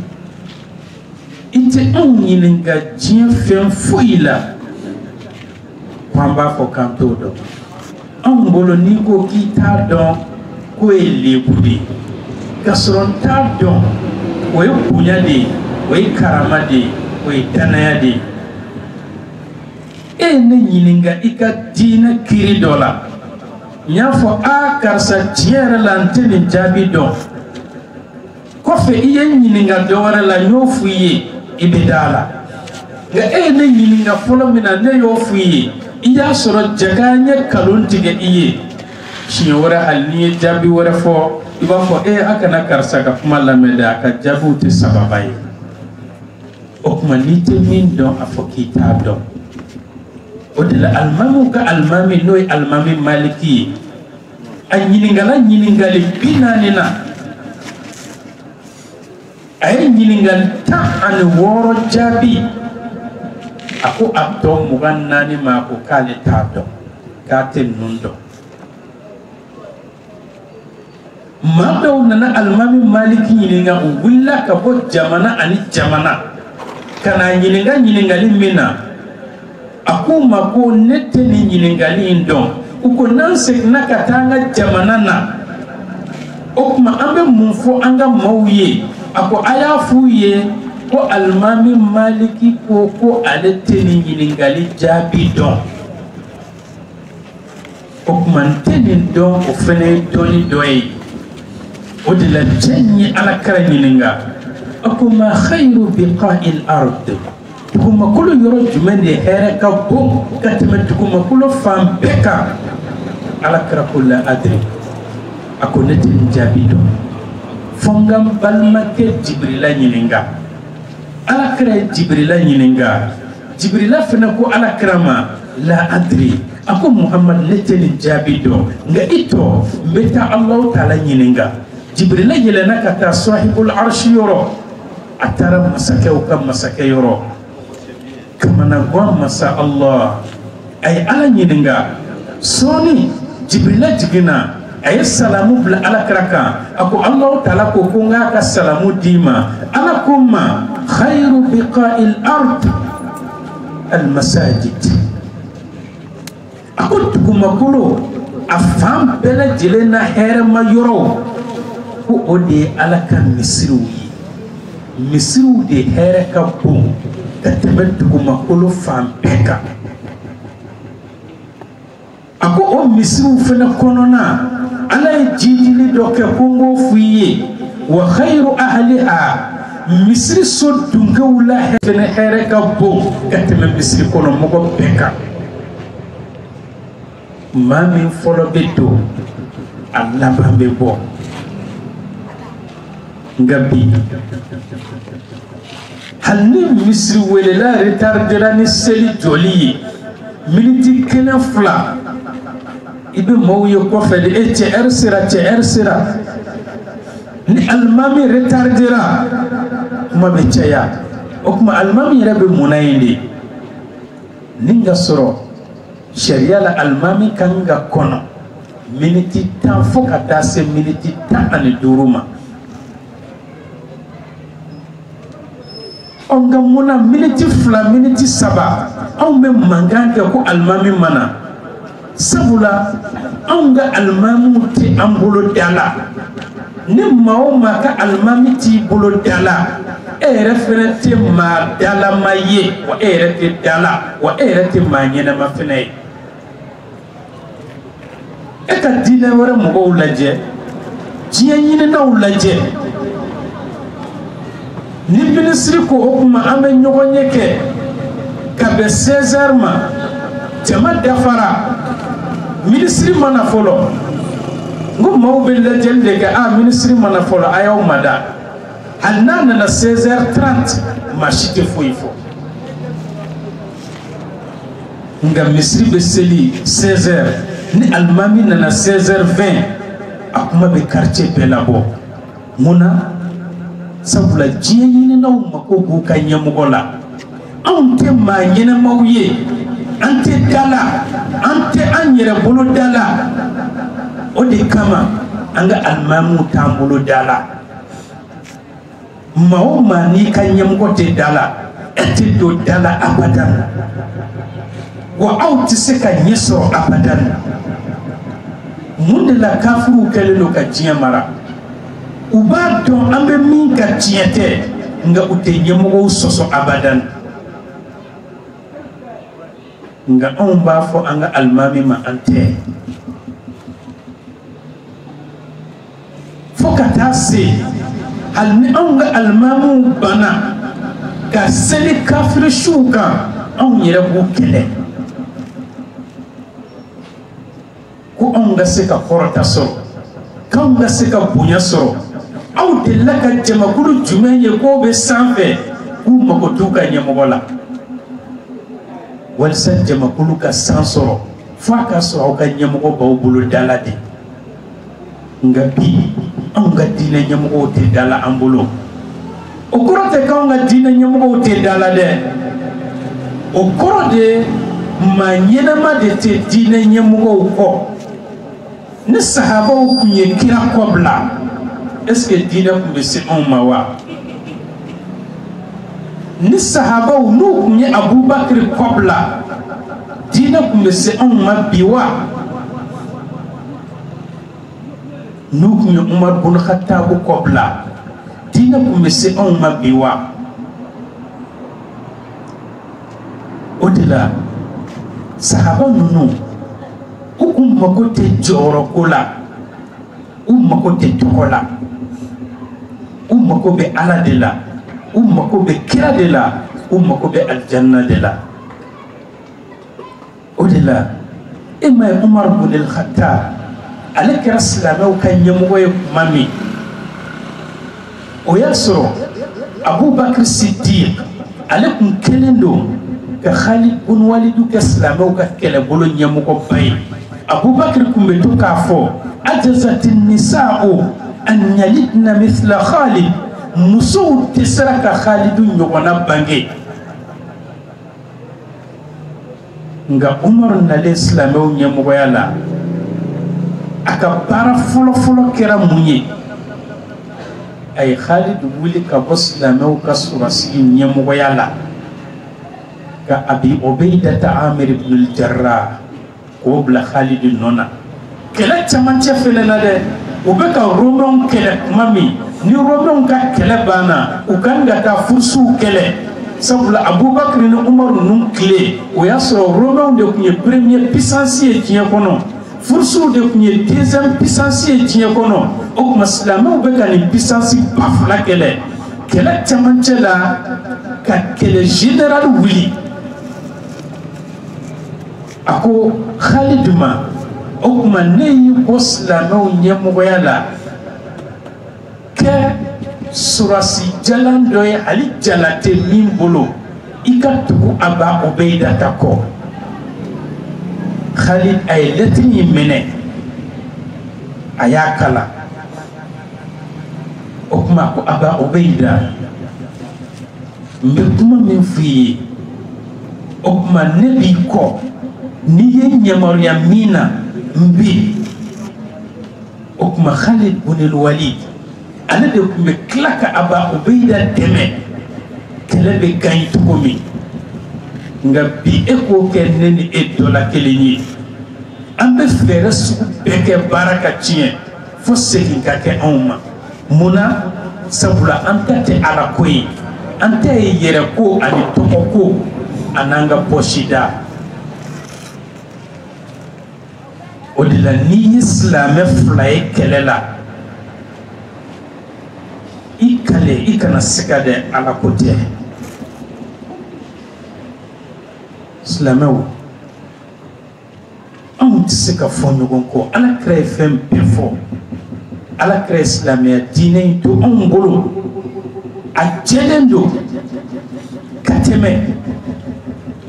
ite on yininga jien fen fuila kwamba fo kanto do an bolo ni ko kita don ko elebudi kasron ta don way kunya de way karama de way tanaya de ne yininga ika dina kiri dola nya fo a karsa tiere lanteni jabi don ko fe iye yininga do wala la nyofuye ibidala ga ne yininga folo mina ne yofuye iya soro jaganya kalon tige iye shi wara alni jabi wara fo iba fo aka na karsa ka kuma lameda ka jabu te sababai o kuma ni te min don afokita don o de la almamu ka almami noy almami maliki ay nyiningali binanina ay nyiningal ta an woro jabi ako abdo mugannani ma ko kale tado katen nundo mado nana almami maliki yininga willa ka bo jamana ani jamana kana yiningali mina ako mako neteni yiningali ndo uko nanse nakatanga jamana na okuma ambe mumfo anga mawye ako ayafuye ko almami maliki ko aleteni yiningali jabi don o kumanteni don o fene doni doyi o de la jenyi ala kara yininga ako ma khayru biqa'il ard kuma kulu yoro jumende here ka bo katme kuma kulu fam beka ala kara kula adri ako neteni jabi don fongam balmake jibrila yininga ala kra jibrila yininga jibrila fena ko ala krama la adri ako muhammad leteni jabido nga ito beta allah taala yininga jibrila yelena kata sahibul arshi yoro atara masake o kam masake yoro kamana gwa masa allah ay ala yininga soni jibrila jigina ay salamu bla ala kraka ako allah taala ko nga ka salamu dima ala kuma khayru biqa'il ard al masajid ako kuma kulo a fan bɛɛ lajɛlen na hɛrɛma yɔrɔw ko o de ye ala ka misiriw ye misiriw de hɛrɛ ka bon ka tɛmɛ dugumakolo fan bɛɛ kan a ko o misiriw fɛnɛ kɔnɔna ala ye jijili dɔ kɛ ko n b'o f'i ye wa khayru ahliha misiri so dunkew la fɛnɛ hɛrɛ ka bon ka tɛmɛ misiri kɔnɔ mɔgɔ bɛɛ kan maa min fɔlɔ bɛ don a laban bɛ bɔ nka bi hali ni misiri welela retardera ni seli jɔli ye miniti 1-2 i bɛ maaw ye kɔfɛ de e cɛ heure sera ni alimami retardera kuma bɛ caya o kuma alimami yɛrɛ bɛ munna yen de ni ka sɔrɔ sariya la alimami kan ka kɔnɔ miniti 10 fo ka taa se miniti 15 ma nka munna miniti 2 miniti 3 anw bɛ mankan kɛ ko alimami mana sabula anw ka alimamiw tɛ an bolo da la ni maa o maa ka alimami t'i bolo da la e yɛrɛ fɛnɛ tɛ maa dalama ye wa e yɛrɛ tɛ da la wa e yɛrɛ tɛ maa ɲɛnama fɛnɛ ye e ka diinɛ wɛrɛ mɔgɔw lajɛ diɲɛ ɲininaw lajɛ ni minisiri ko o kuma an bɛ ɲɔgɔn ye kɛ ka bɛn 16h ma jama dafara minisiri mana fɔlɔ n ko maaw bɛ lajɛli de kɛ a minisiri mana fɔlɔ a y'aw mada hali n'a nana 16h30 maa si tɛ foyi fɔ nka misiri bɛ seli 16h ni alimami nana 16h20 a kuma bɛ quartier bɛɛ labɔ munna sabula diɲɛ ɲininaw mako b'u ka ɲɛmɔgɔ la anw tɛ maa ɲɛnamaw ye an tɛ da la an tɛ an yɛrɛ bolo da la o de kama an ka alimamiw t'an bolo da la maa o maa n'i ka ɲɛmɔgɔ tɛ da la e tɛ don da la abadan wa aw tɛ se ka ɲɛ sɔrɔ abadan mun de la kafiriw kɛlen don ka diɲɛ mara u b'a dɔn an bɛ min ka tiɲɛ tɛ nka u tɛ ɲɛmɔgɔw sɔsɔ abadan nka anw b'a fɔ an ka alimami ma an tɛ fo ka taa se hali ni anw ka alimamiw banna ka seli kafirisiw kan anw yɛrɛ b'u kɛlɛ ko anw ka se ka kɔrɔta sɔrɔ k'anw ka se ka bonya sɔrɔ aw delila ka jamakulu jumɛn ye k'o bɛ sanfɛ k'u mago t'u ka ɲɛmɔgɔ la walisa jamakulu ka san sɔrɔ fo a ka sɔrɔ aw ka ɲɛmɔgɔ b'aw bolo da la de nka bi anw ka diinɛ ɲɛmɔgɔw tɛ da la an bolo o kɔrɔ tɛ k'anw ka diinɛ ɲɛmɔgɔw tɛ da la dɛ o kɔrɔ de maa ɲɛnama de tɛ diinɛ ɲɛmɔgɔw kɔ ni sahabaw tun ye kira kɔbila est-ce que diinɛ tun bɛ se anw ma wa ni sahabaw n'u tun ye abubakiri kɔbila diinɛ tun bɛ se anw ma bi wa n'u tun ye umar bin khattabu kɔbila diinɛ tun bɛ se anw ma bi wa o de la sahaba ninnu u mako tɛ jɔyɔrɔko la u mako tɛ tɔgɔ la u mako bɛ ala de la u mako bɛ kira de la u mako bɛ alijanna de la o de la e ma ye umar bin khattab ale kɛra silamɛw ka ɲɛmɔgɔ ye tuma min o y'a sɔrɔ abubakar siddiq ale tun kɛlen don ka khalid bin walidu kɛ silamɛw ka kɛlɛbolo ɲɛmɔgɔba ye abubakar tun bɛ to k'a fɔ ajazati nisa'u an yalidna mithla khalid musow tɛ sera ka khalidu ɲɔgɔnna bange nka umar nalen silamɛw ɲɛmɔgɔya la a ka baara fɔlɔfɔlɔ kɛra mun ye a ye khalidu wuli ka bɔ silamɛw ka sɔrɔsigi ɲɛmɔgɔya la ka abi ubaydata amir ibn al-jarrah k'o bila khalidu nɔ na kɛlɛ camancɛ fɛnɛ na dɛ u bɛ ka romain kɛlɛ kuma min ni romain ka kɛlɛ banna u kan ka taa furusiw kɛlɛ sabula Abubakar ni Umar ninnu tile o y'a sɔrɔ romain de tun ye premier puissance ye diɲɛ kɔnɔ furusiw de tun ye deuxième puissance ye diɲɛ kɔnɔ o tuma silamɛw bɛ ka nin puissance ba fila kɛlɛ kɛlɛ camancɛ la ka kɛlɛ général wuli a ko Khalid ma o tuma ne y'i bɔ silamɛw ɲɛmɔgɔya la kɛ surasi jalan dɔ ye hali jala tɛ min bolo i ka tugu Aba Ubeyida ta kɔ Khalid a ye lettre in minɛ a y'a kala o tuma ko Aba Ubeyida n bɛ kuma min f'i ye o tuma ne b'i kɔ n'i ye yamaruya min na n bi o tuma Khalid ibn Walid ale de tun bɛ tila ka Aba Ubeyida dɛmɛ kɛlɛ bɛ gagne cogo min nka bi e k'o kɛ ne ni e dɔ la kelen ye an bɛ fɛɛrɛ sugu bɛɛ kɛ baara ka tiɲɛ fo segin ka kɛ anw ma munna sabula an ta tɛ Ala ko ye an ta ye yɛrɛ ko ani tɔgɔ ko a n'an ka pɔsi da o de la n'i ye silamɛ fila ye kɛlɛ la i kale i kana se ka dɛ Ala ko tɛ silamɛw anw tɛ se ka fɔ ɲɔgɔn kɔ Ala kira ye fɛn bɛɛ fɔ Ala kira ye silamɛya diinɛ in to anw bolo a jɛlen don ka tɛmɛ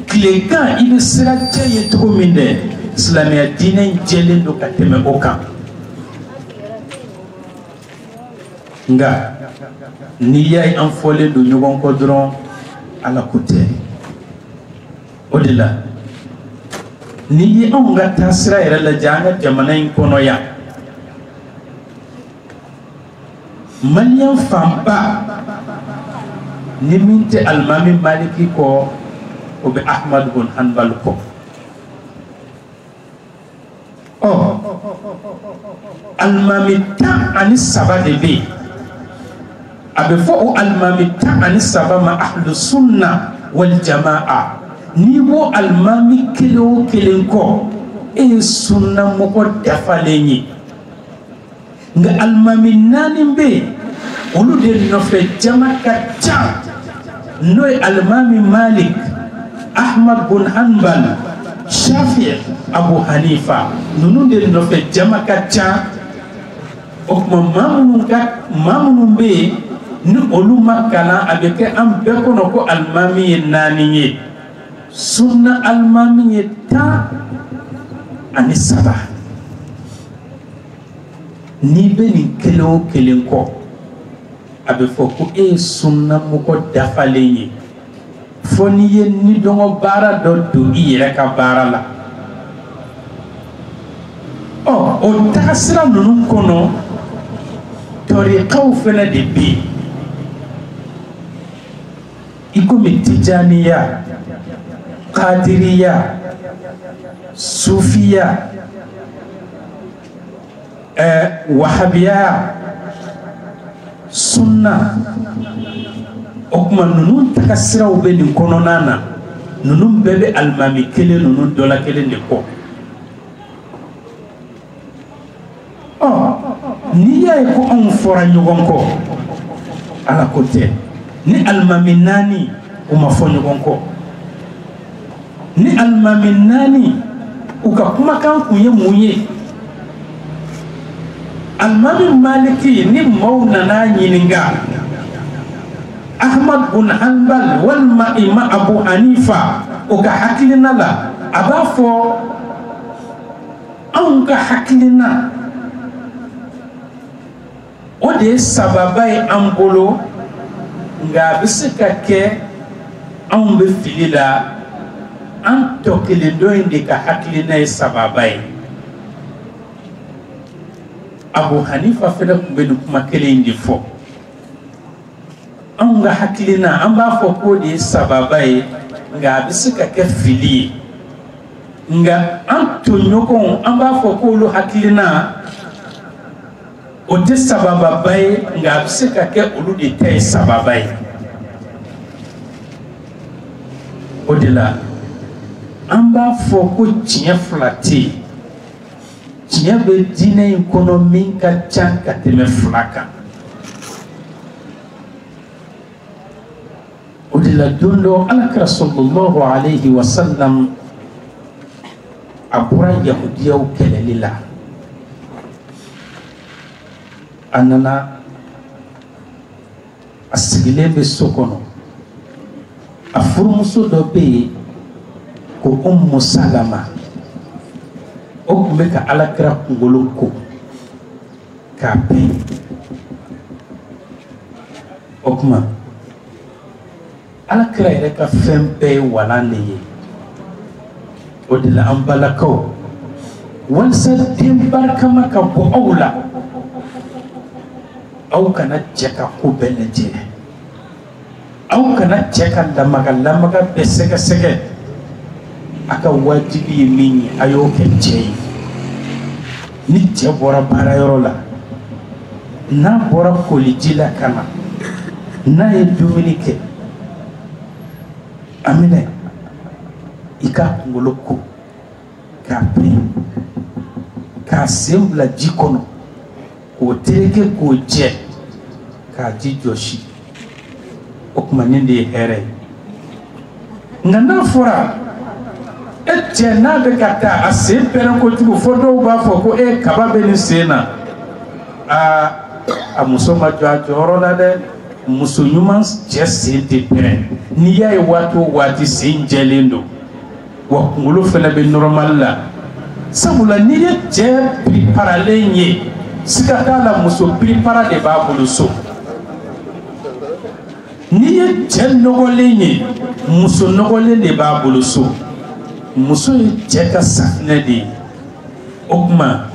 tilegan i bɛ sirajɛ ye cogo min dɛ silamɛya diinɛ in jɛlen don ka tɛmɛ o kan nka n'i y'a ye an fɔlen don ɲɔgɔn kɔ dɔrɔn Ala ko tɛ o de la n'i ye anw ka taasira yɛrɛ lajɛ an ka jamana in kɔnɔ yan maliyɛn fanba ni min tɛ alimami Maliki kɔ o bɛ Ahmad ibn Hanbal kɔ alimami 13 de bɛ yen a bɛ fɔ o alimami 13 ma ahlu sunna wal jamaa n'i ko alimami kelen o kelen kɔ e ye sunna mɔgɔ dafalen ye nka alimami 4 bɛ yen olu de nɔfɛ jama ka ca n'o ye alimami Malik Ahmad ibn Hanbal Shafi'i Abu Hanifa ninnu de nɔfɛ jama ka ca o tuma maa minnu bɛ yen ni olu ma kalan a bɛ kɛ an bɛɛ kɔnɔ ko alimami ye 4 ye sunna alimami ye 13 n'i bɛ nin kelen o kelen kɔ a bɛ fɔ ko e ye sunna mɔgɔ dafalen ye fo n'i ye nidɔngɔ baara dɔ don i yɛrɛ ka baara la o tagasira ninnu kɔnɔ tɔriqaw fana de bɛ yen i komi Tijaniya Qadiriya Sufiya Wahabiya Sunna o tuma ninnu tagasiraw bɛ nin kɔnɔna na ninnu bɛɛ bɛ alimami kelen ninnu dɔ la kelen de kɔ n'i y'a ye ko anw fɔra ɲɔgɔn kɔ Ala ko tɛ ni alimami 4 u ma fɔ ɲɔgɔn kɔ ni alimami 4 u ka kumakan kun ye mun ye alimami Maliki ni maaw nana ɲininka Ahmad ibn Hanbal walima Imam Abu Hanifa o ka hakilina la a b'a fɔ anw ka hakilina o de ye sababa ye an bolo nka a bɛ se ka kɛ anw bɛ fili la an tɔ kelen dɔ in de ka hakilina ye sababa ye Abu Hanifa fana tun bɛ nin kuma kelen in de fɔ anw ka hakilina an b'a fɔ k'o de ye sababa ye nka a bɛ se ka kɛ fili ye nka an tɔ ɲɔgɔn an b'a fɔ k'olu hakilina o tɛ sabababa ye nka a bɛ se ka kɛ olu de ta ye sababa ye o de la an b'a fɔ ko tiɲɛ fila tɛ yen tiɲɛ bɛ diinɛ in kɔnɔ min ka ca ka tɛmɛ fila kan o de la don dɔ Alakira sallallahu alayhi wa sallam a bɔra yahudiyaw kɛlɛli la a nana a sigilen bɛ so kɔnɔ a furumuso dɔ bɛ yen ko Ummu Salama o tun bɛ ka Alakira kunkolo ko k'a bɛn o tuma Alakira yɛrɛ ka fɛn bɛɛ ye walan de ye o de la an balakaw walasa den barikama ka bɔ aw la aw kana cɛ ka ko bɛɛ lajɛ aw kana cɛ ka lamaga bɛɛ sɛgɛsɛgɛ a ka wajibi ye min ye a y'o kɛ cɛ ye ni cɛ bɔra baarayɔrɔ la n'a bɔra koliji la ka na n'a ye dumuni kɛ Amina i ka kunkolo ko k'a bɛn k'a sen bila ji kɔnɔ k'o tereke k'o jɛ k'a ji jɔsi o tuma nin de ye hɛrɛ ye nka n'a fɔra e cɛ n'a bɛ ka taa a sen pɛrɛn kojugu fo dɔw b'a fɔ ko kaba bɛ nin sen na a muso ma jɔ a jɔyɔrɔ la dɛ muso ɲuman cɛ sen tɛ pɛrɛn n'i y'a ye waati o waati sen jɛlen don wa kunkolo fana bɛ normal la sabula n'i ye cɛ préparalen ye siga t'a la muso prépara de b'a bolo so n'i ye cɛ nɔgɔlen ye muso nɔgɔlen de b'a bolo so muso ye cɛ ka safinɛ de ye o tuma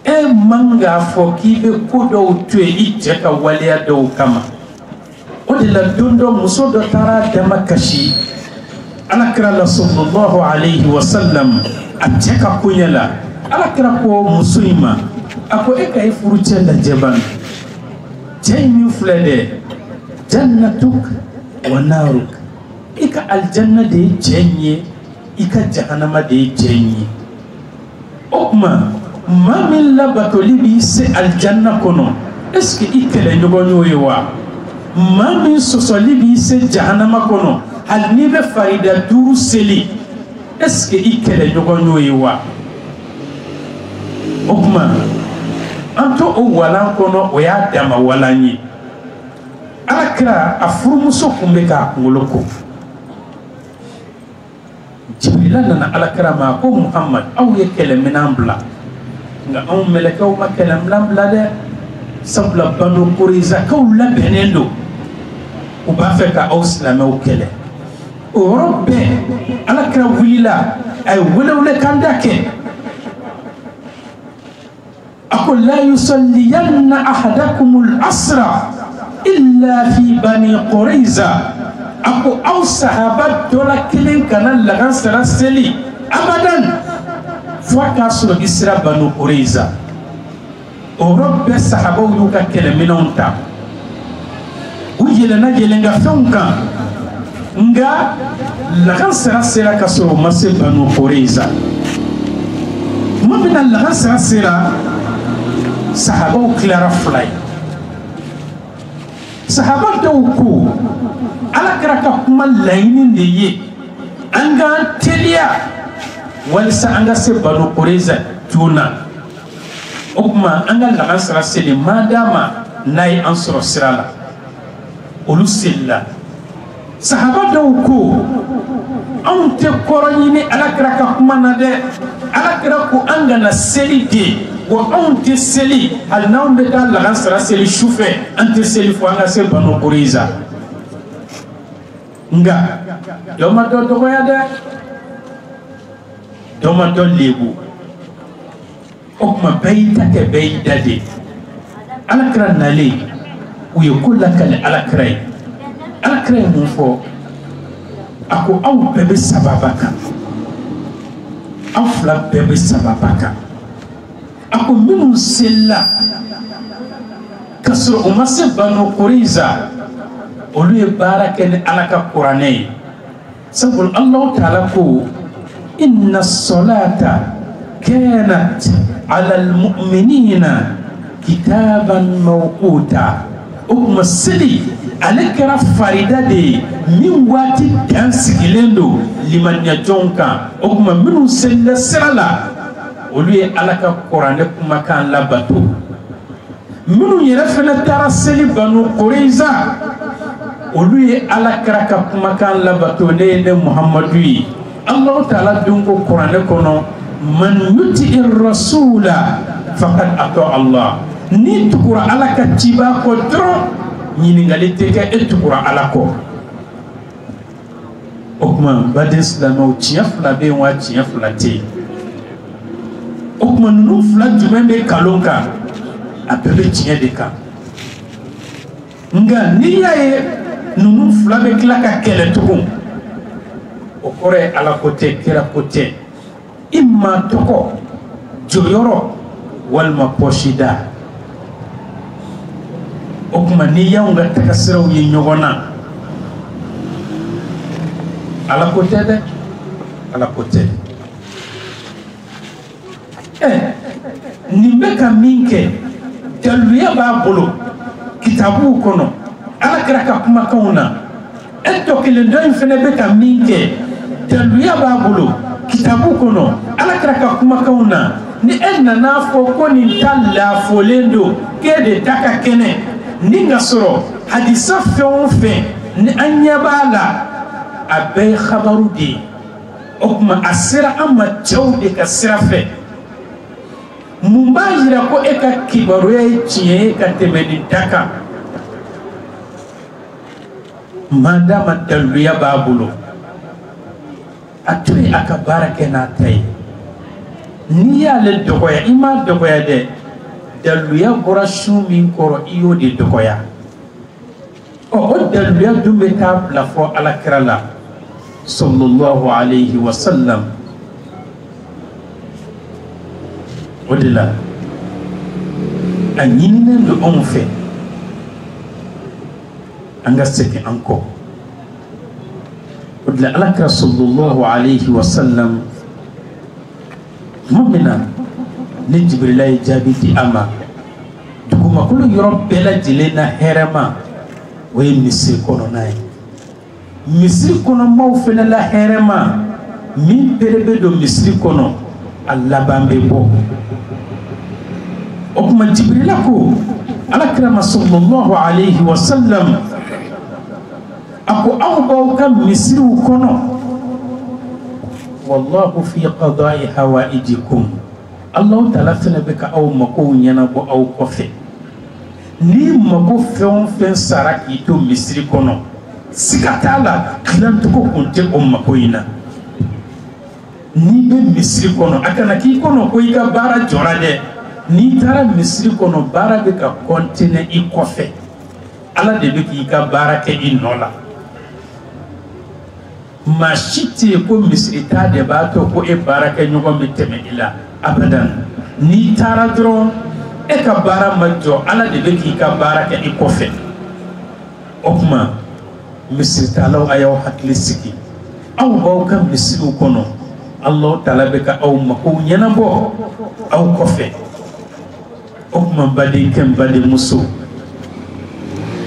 e man k'a fɔ k'i bɛ ko dɔw to yen i cɛ ka waleya dɔw kama o de la don dɔ muso dɔ taara a dama kasi Alakira la sallallahu alayhi wa sallam a cɛ ka koɲɛ la Alakira ko muso in ma a ko e ka i furu cɛ lajɛ bani cɛ in min filɛ dɛ jannatuk wa naruk i ka aljanna de ye cɛ in ye i ka jahanama de ye cɛ in ye o tuma maa min labatoli b'i se aljanna kɔnɔ est-ce que i kɛlɛɲɔgɔn y'o ye wa maa min sɔsɔli b'i se jahanama kɔnɔ hali n'i bɛ farida 5 seli est-ce que i kɛlɛɲɔgɔn y'o ye wa o tuma an to o walan kɔnɔ o y'a dama walan ye Alakira a furumuso tun bɛ k'a kunkolo ko Jibrila nana Alakira ma ko Muhammad aw ye kɛlɛminɛn bila nka anw mɛlɛkɛw ma kɛlɛminɛn bila dɛ sabula Banu Kurayzakaw labɛnnen don u b'a fɛ ka aw silamɛw kɛlɛ o yɔrɔ bɛɛ Alakira wulila a ye welewelekan da kɛ a ko la yusalliyanna ahadakumul asra illa fi Bani Kurayza a ko aw sahaba dɔ la kelen kana lagansara seli abadan fo a k'a sɔrɔ i sera Banu Kurayza o yɔrɔ bɛɛ sahabaw y'u ka kɛlɛminɛnw ta u yɛlɛnna yɛlɛnkafɛnw kan nka lagansara sera ka sɔrɔ u ma se Banu Kurayza tuma min na lagansara sera sahabaw tilara 2 ye sahaba dɔw ko Alakira ka kuma laɲini de ye an k'an teliya walisa an ka se Banu Kurayza joona o tuma an ka lagansara seli madama n'a ye an sɔrɔ sira la olu selila sahaba dɔw ko anw tɛ kɔrɔ ɲini Alakira ka kuma na dɛ Alakira ko an kana seli de wa anw tɛ seli hali n'anw bɛ taa lagansara seli sufɛ an tɛ seli fo an ka se Banu Kurayza nka dɔ ma dɔ dɔgɔya dɛ dɔ ma dɔ lebu o tuma bɛɛ y'i ta kɛ bɛɛ y'i da de Alakira nalen u ye ko lakale Alakira ye Alakira ye mun fɔ a ko aw bɛɛ bɛ sababa kan afla bebe sababaka ako minnu sella kasro umase banu quraiza olu ye baara kɛ ni ala ka kuranɛ ye sabu allahu taala ko inna salata kanat ala almu'minina kitaban mawquta o kuma seli ale kɛra farida de ye min waati dan sigilen do limaniya jɔnw kan o kuma minnu selila sira la olu ye ala ka kuranɛ kumakan labato minnu yɛrɛ fɛnɛ taara seli banu quraiza olu ye ala kɛra ka kumakan labato ne ye ne muhamadu ye allahu taala dun ko kuranɛ kɔnɔ man yuti rasula faqad ata allah ni tugura ala ka ciba kɔ dɔrɔn ɲiningali tɛ kɛ e tugura ala kɔ o kuma baden silamɛw tiɲɛ fila bɛ yen wa tiɲɛ fila tɛ yen o kuma ninnu fila jumɛn bɛ kalon kan a bɛɛ bɛ tiɲɛ de kan nka n'i y'a ye ninnu fila bɛ tila ka kɛlɛ tugun o kɔrɔ ye ala ko tɛ kira ko tɛ i ma tɔgɔ jɔyɔrɔ walima pɔsida o kuma n'i y'anw ka tagasiraw ye ɲɔgɔn na ala ko tɛ dɛ ala ko tɛ nin bɛ ka min kɛ daluya b'a bolo kitabuw kɔnɔ ala kɛra ka kumakanw na e tɔ kelen dɔ in fɛnɛ bɛ ka min kɛ daluya b'a bolo kitabuw kɔnɔ ala kɛra ka kumakanw na ni e nana fɔ ko nin ta lafolen do k'e de ta ka kɛnɛ ni ka sɔrɔ hadisa fɛn o fɛn ni an ɲɛ b'a la a bɛɛ ye xabaru de ye o kuma a sera an ma cɛw de ka sira fɛ mun b'a yira ko e ka kibaruya ye tiɲɛ ye ka tɛmɛ nin da kan madama daluya b'a bolo a to yen a ka baara kɛ n'a ta ye n'i y'ale dɔgɔya i m'a dɔgɔya dɛ daluya bɔra su min kɔrɔ i y'o de dɔgɔya o daluya dun bɛ taa bila fɔ alakira la sallallahu alayhi wa sallam o de la a ɲininen do anw fɛ an ka segin an kɔ o de la alakira sallallahu alayhi wa sallam tuma min na ni Jibrila ye jaabi di a ma dugumakolo yɔrɔ bɛɛ lajɛlen na hɛrɛma o ye misiri kɔnɔna ye misiri kɔnɔmaw fɛnɛ la hɛrɛma min bere bɛ don misiri kɔnɔ a laban bɛ bɔ o kuma Jibrila ko alakira ma sallallahu alayhi wa sallam a ko aw b'aw ka misiriw kɔnɔ wallahu fi qada'i hawaijikum allahu taala fɛnɛ bɛ ka aw makow ɲɛnabɔ aw kɔfɛ ni mako fɛn o fɛn sara k'i to misiri kɔnɔ siga t'a la dilancogo kun tɛ o mako in na n'i bɛ misiri kɔnɔ a kana k'i kɔnɔ ko i ka baara jɔra dɛ n'i taara misiri kɔnɔ baara bɛ ka kɔntine i kɔfɛ ala de bɛ k'i ka baara kɛ i nɔ la maa si tɛ yen ko misiri ta de b'a to ko e baara kɛ ɲɔgɔn bɛ tɛmɛ i la abadan n'i taara dɔrɔn e ka baara ma jɔ ala de bɛ k'i ka baara kɛ i kɔfɛ o kuma misiritaalaw a y'aw hakili sigi aw b'aw ka misiriw kɔnɔ alahu taala bɛ ka aw makow ɲɛnabɔ aw kɔfɛ o kuma badenkɛ n badenmuso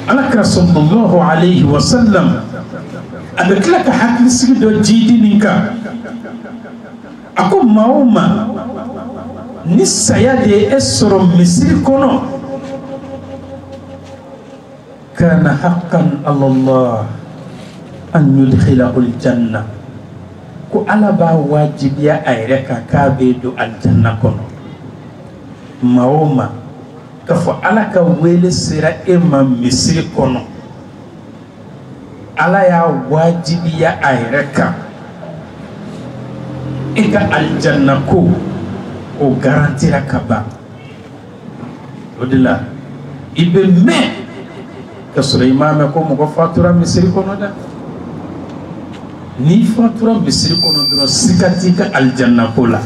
alakira sallallahu alayhi wa sallam a bɛ tila ka hakili sigi dɔ jiidi nin kan a ko maa o maa ni saya de ye e sɔrɔ misiri kɔnɔ kana haqqan ala Allah an yudkhilahu aljanna ko ala b'a wajibiya a yɛrɛ kan k'a bɛ don aljanna kɔnɔ maa o maa k'a fɔ ala ka wele sera e ma misiri kɔnɔ ala y'a wajibiya a yɛrɛ kan e ka aljanna ko o garantira ka ban o de la i bɛ mɛn ka sɔrɔ i m'a mɛn ko mɔgɔ fatura misiri kɔnɔ dɛ ni fatura misiri kono doro sikatika aljanna kola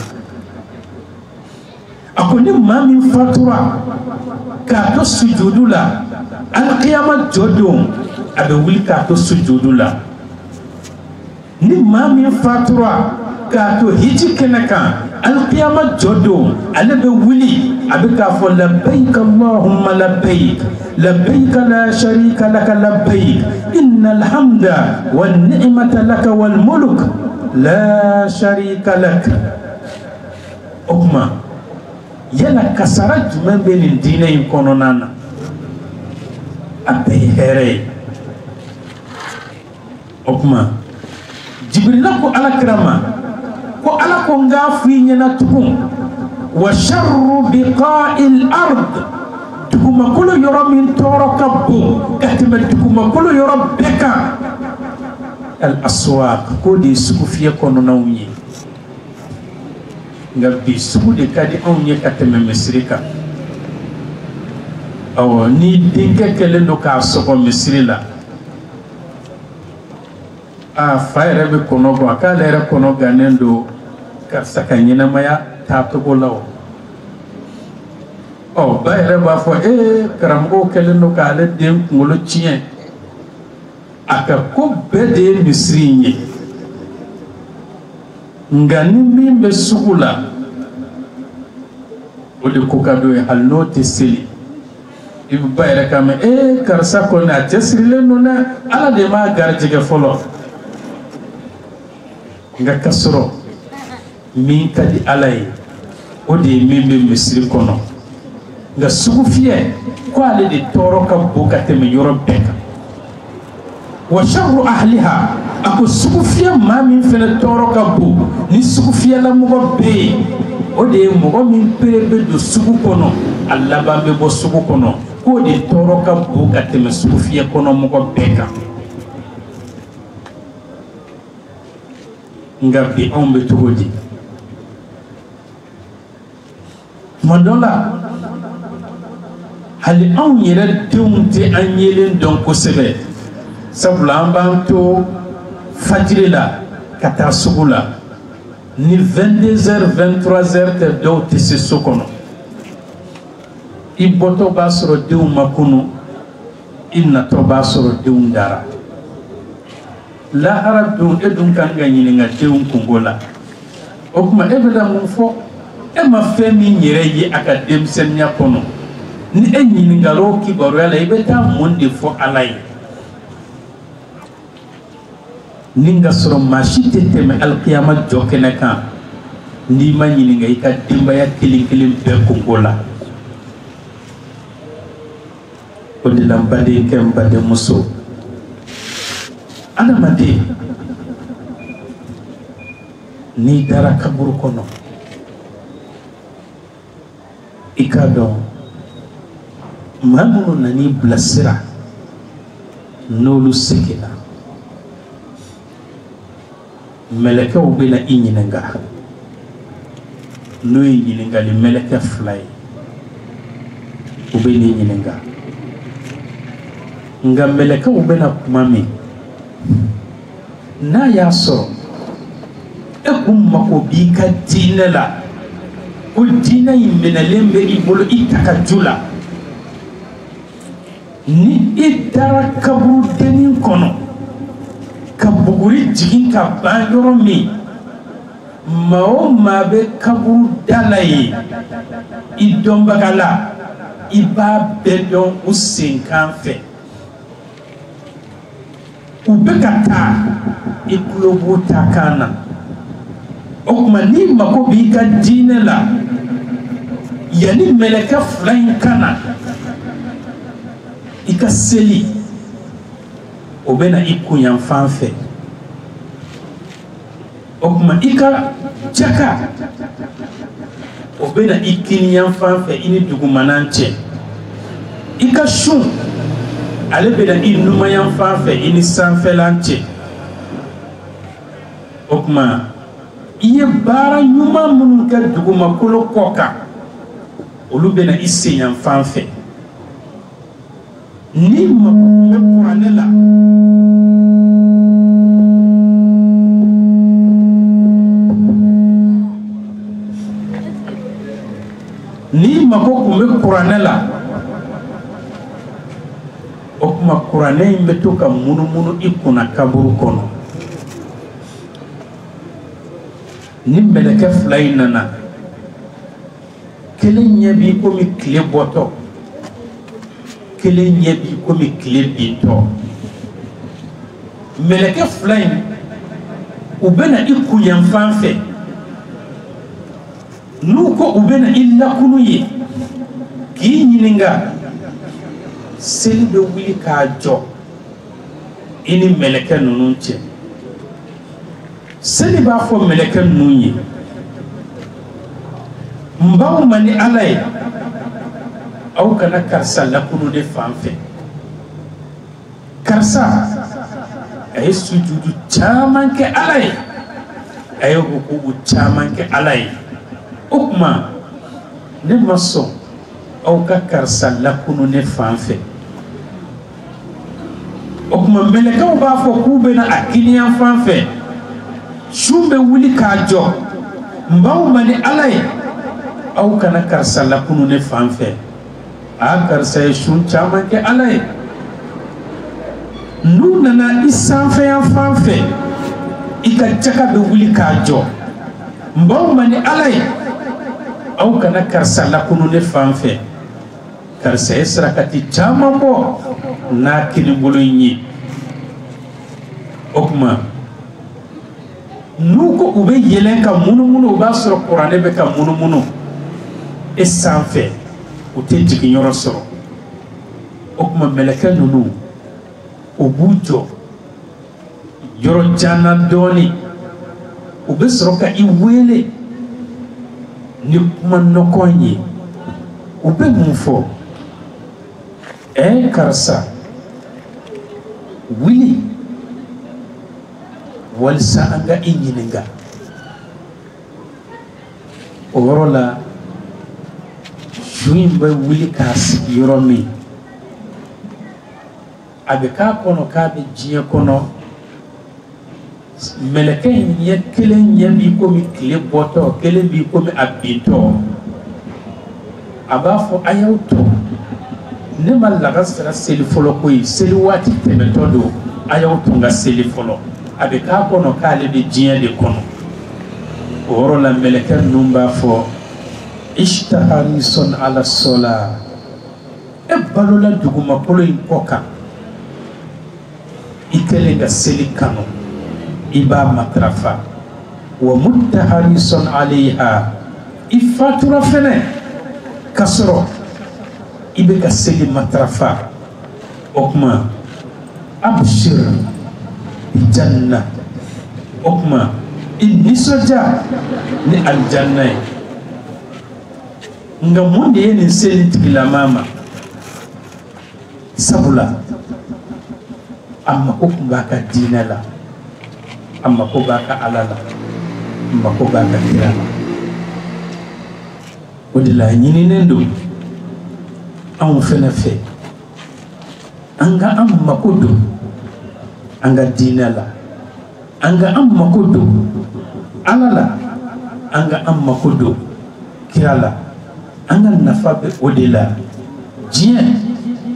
akoni mami fatura ka to sujudula alqiyama jodon abe wuli ka to sujudula ni mami fatura ka to hiji kenaka alqiyama jodon alabe wuli abe ka fo labbaik allahumma labbaik labbaik la sharika laka labbaik innal hamda wan ni'mata laka wal mulk la sharika lak okma yala kasara juman be nin diine in kɔnɔna na a bɛɛ ye hɛrɛ ye o kuma Jibrila ko alakira ma ko ala ko n k'a fɔ i ɲɛna tugun wa sharru biqa'il ard dugumakolo yɔrɔ min tɔɔrɔ ka bon ka tɛmɛ dugumakolo yɔrɔ bɛɛ kan al aswaq k'o de ye sugu fiyɛ kɔnɔnaw ye nga bi sugu de kadi anw ye ka tɛmɛ misiri kan awɔ ni denkɛ kɛlen do k'a sɔgɔ misiri la a fa yɛrɛ bɛ kɔnɔ bɔ a k'ale yɛrɛ kɔnɔ gannen do karisa ka ɲɛnamaya taacogo la o ba yɛrɛ b'a fɔ karamɔgɔw kɛlen do k'ale den kunkolo tiɲɛ a ka ko bɛɛ de ye misiri in ye nga ni min bɛ sugu la o de ko ka d'o ye hali n'o tɛ seli i bɛ ba yɛrɛ k'a mɛn karisa kɔni a cɛsirilen don dɛ ala de m'a garijɛgɛ fɔlɔ nga ka sɔrɔ min ka di ala ye o de ye min bɛ misiri kɔnɔ nga sugu fiyɛ ko ale de tɔɔrɔ ka bon ka tɛmɛ yɔrɔ bɛɛ kan wa sharru ahliha ako sugu fiyɛ maa min fɛnɛ tɔɔrɔ ka bon ni sugu fiyɛla mɔgɔ bɛ yen o de ye mɔgɔ min pere bɛ don sugu kɔnɔ a laban bɛ bɔ sugu kɔnɔ k'o de tɔɔrɔ ka bon ka tɛmɛ sugu fiyɛ kɔnɔ mɔgɔ bɛɛ kan nga bi anw bɛ cogo di tuma dɔ la hali anw yɛrɛ denw tɛ an yelen dɔn kosɛbɛ sabula an b'an to fajiri la ka taa sugu la ni 22h 23h tɛ dɔw tɛ se so kɔnɔ i bɔtɔ b'a sɔrɔ denw ma kunu i natɔ b'a sɔrɔ denw dara lahara dun e dun kan ka ɲininka denw kungo la o tuma e bɛ na mun fɔ e ma fɛn min yɛrɛ ye a ka denmisɛnniya kɔnɔ ni e ɲininkala o kibaruya la i bɛ taa mun de fɔ ala ye ni ka sɔrɔ maa si tɛ tɛmɛ alikiyama jɔ kɛnɛ kan n'i ma ɲininka i ka denbaya kelen kelen bɛɛ kungo la o de la n badenkɛ n badenmuso adamaden n'i dara kaburu kɔnɔ i k'a dɔn maa minnu nan'i bilasira n'olu seginna mɛlɛkɛw bɛ na i ɲininka n'o ye ɲininkali mɛlɛkɛ 2 ye u bɛ n'i ɲininka nka mɛlɛkɛw bɛ na kuma min n'a y'a sɔrɔ e kun mago b'i ka diinɛ la ko diinɛ in minɛlen bɛ i bolo i takaju la ni i dara kaburu dennin kɔnɔ ka buguri jigin ka ban yɔrɔ min maa o maa bɛ kaburu da la ye i dɔnbaga la i b'a bɛɛ dɔn u senkan fɛ u bɛ ka taa i tulo b'u ta kan na o tuma n'i mago b'i ka diinɛ la yanni mɛlɛkɛ 2 in ka na i ka seli o bɛ na i kunyanfan fɛ o tuma i ka jaka o bɛ na i kiniyanfan fɛ i ni dugumanan cɛ i ka sun ale bɛ na i numanyanfan fɛ i ni sanfɛlan cɛ o tuma i ye baara ɲuman minnu kɛ dugumakolo kɔ kan olu bɛ na i senyanfan fɛ ni mago bɛ kuranɛ la mako kun bɛ kuranɛ la o kuma kuranɛ in bɛ to ka munumunu i kunna kaburu kɔnɔ ni mɛlɛkɛ fila in nana kelen ɲɛ b'i komi tile bɔtɔ kelen ɲɛ b'i komi tile bintɔ mɛlɛkɛ fila in u bɛna i kunyanfan fɛ n'u ko u bɛna i lakunu ye k'i ɲininka seli bɛ wuli k'a jɔ i ni mɛlɛkɛ ninnu cɛ seli b'a fɔ mɛlɛkɛ ninnu ye n b'aw ma ni Ala ye aw kana karisa lakunu de fan fɛ karisa a ye sujudu caman kɛ Ala ye a ye rukubu caman kɛ Ala ye o kuma ne ma sɔn aw ka karisa lakunu ne fan fɛ o kuma mɛlɛkɛw b'a fɔ k'u bɛna a kiniyan fan fɛ su bɛ wuli k'a jɔ n b'aw ma ni Ala ye aw kana karisa lakunu ne fan fɛ a karisa ye sun caman kɛ Ala ye n'u nana i sanfɛyan fan fɛ i ka jaga bɛ wuli k'a jɔ n b'aw ma ni Ala ye aw kana karisa lakunu ne fan fɛ karisa ye sarakati caman bɔ n'a kinibolo in ye o kuma n'u ko u bɛ yɛlɛn ka munumunu u b'a sɔrɔ kuranɛ bɛ ka munumunu e sanfɛ u tɛ jiginyɔrɔ sɔrɔ o kuma mɛlɛkɛ ninnu u b'u jɔ yɔrɔ janna dɔɔnin u bɛ sɔrɔ ka i wele ni kuma nɔgɔn ye u bɛ mun fɔ karisa wuli walisa an ka i ɲininka o yɔrɔ la su in bɛ wuli k'a sigi yɔrɔ min a bɛ k'a kɔnɔ k'a bɛ diɲɛ kɔnɔ mɛlɛkɛ in ɲɛ kelen ɲɛ b'i komi tile bɔtɔ kelen b'i komi a bintɔ a b'a fɔ a y'aw to ne ma laga sera seli fɔlɔ ko ye seli waati tɛmɛtɔ don a y'aw to n ka seli fɔlɔ a bɛ k'a kɔnɔ k'ale bɛ diɲɛ de kɔnɔ o yɔrɔ la mɛlɛkɛ ninnu b'a fɔ ishtaharisun ala sola e balola dugumakolo in kɔ kan i kɛlen ka seli kanu i b'a matarafa wa muttaharisun alayha i fatura fɛnɛ ka sɔrɔ i bɛ ka seli matarafa o kuma abshir bi janna o kuma i nisɔndiya ni aljanna ye nga mun de ye nin seli tigilama ma sabula a mako kun b'a ka diinɛ la a mako b'a ka Ala la a mako b'a ka kira la o de la a ɲininen don anw fɛnɛ fɛ an ka an mako don an ka diinɛ la an ka an mako don Ala la an ka an mako don kira la an ka nafa bɛ o de la diɲɛ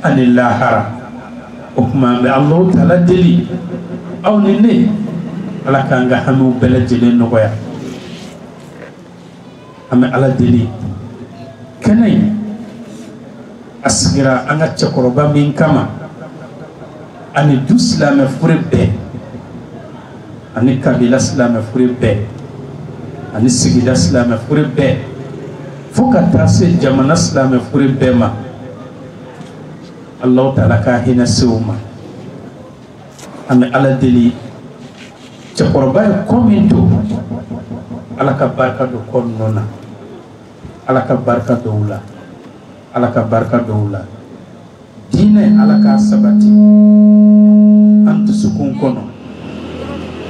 ani lahara o kuma an bɛ Alahu Taala deli aw ni ne Ala k'an ka hamiw bɛɛ lajɛlen nɔgɔya an bɛ Ala deli kɛnɛ in a sigira an ka cɛkɔrɔba min kama ani du silamɛ fure bɛɛ ani kabila silamɛ fure bɛɛ ani sigida silamɛ fure bɛɛ fo ka taa se jamana silamɛ fure bɛɛ ma Alahu Taala ka hinɛ se o ma an bɛ Ala deli cɛkɔrɔba ye kɔ min to Ala ka barika don kɔ ninnu na Ala ka barika don u la Ala ka barika don u la diinɛ Ala k'a sabati an dusukun kɔnɔ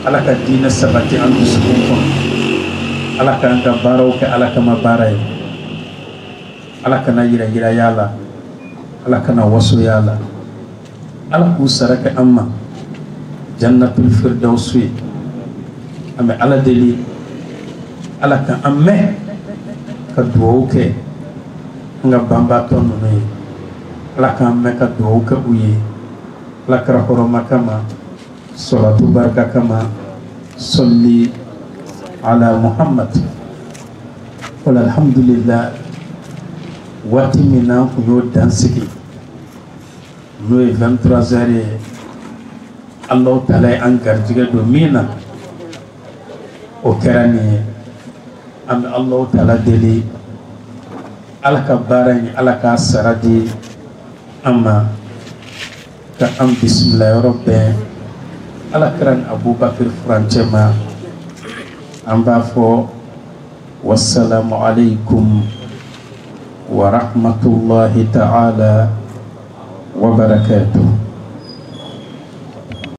Ala ka diinɛ sabati an dusukun kɔnɔ Ala k'an ka baaraw kɛ Ala kama baara ye Ala kana yira yira y'a la Ala kana waso y'a la Ala k'u sara kɛ an ma jannatul firdawsi ye an bɛ Ala deli Ala ka an mɛn ka duwawu kɛ nga bamba tonu ne ala kan meka do ka uye la kara horoma kama salatu baraka kama salli ala Muhammad wala alhamdulillah wati mina ku yo dansiki no 23h Allah taala an garjiga do mina o kerani am Allah taala deli alaka barani alaka saradi amma ka am bismillah rabbi alakran Abubakar Franchema amba fo wassalamu alaikum wa rahmatullahi ta'ala wa barakatuh.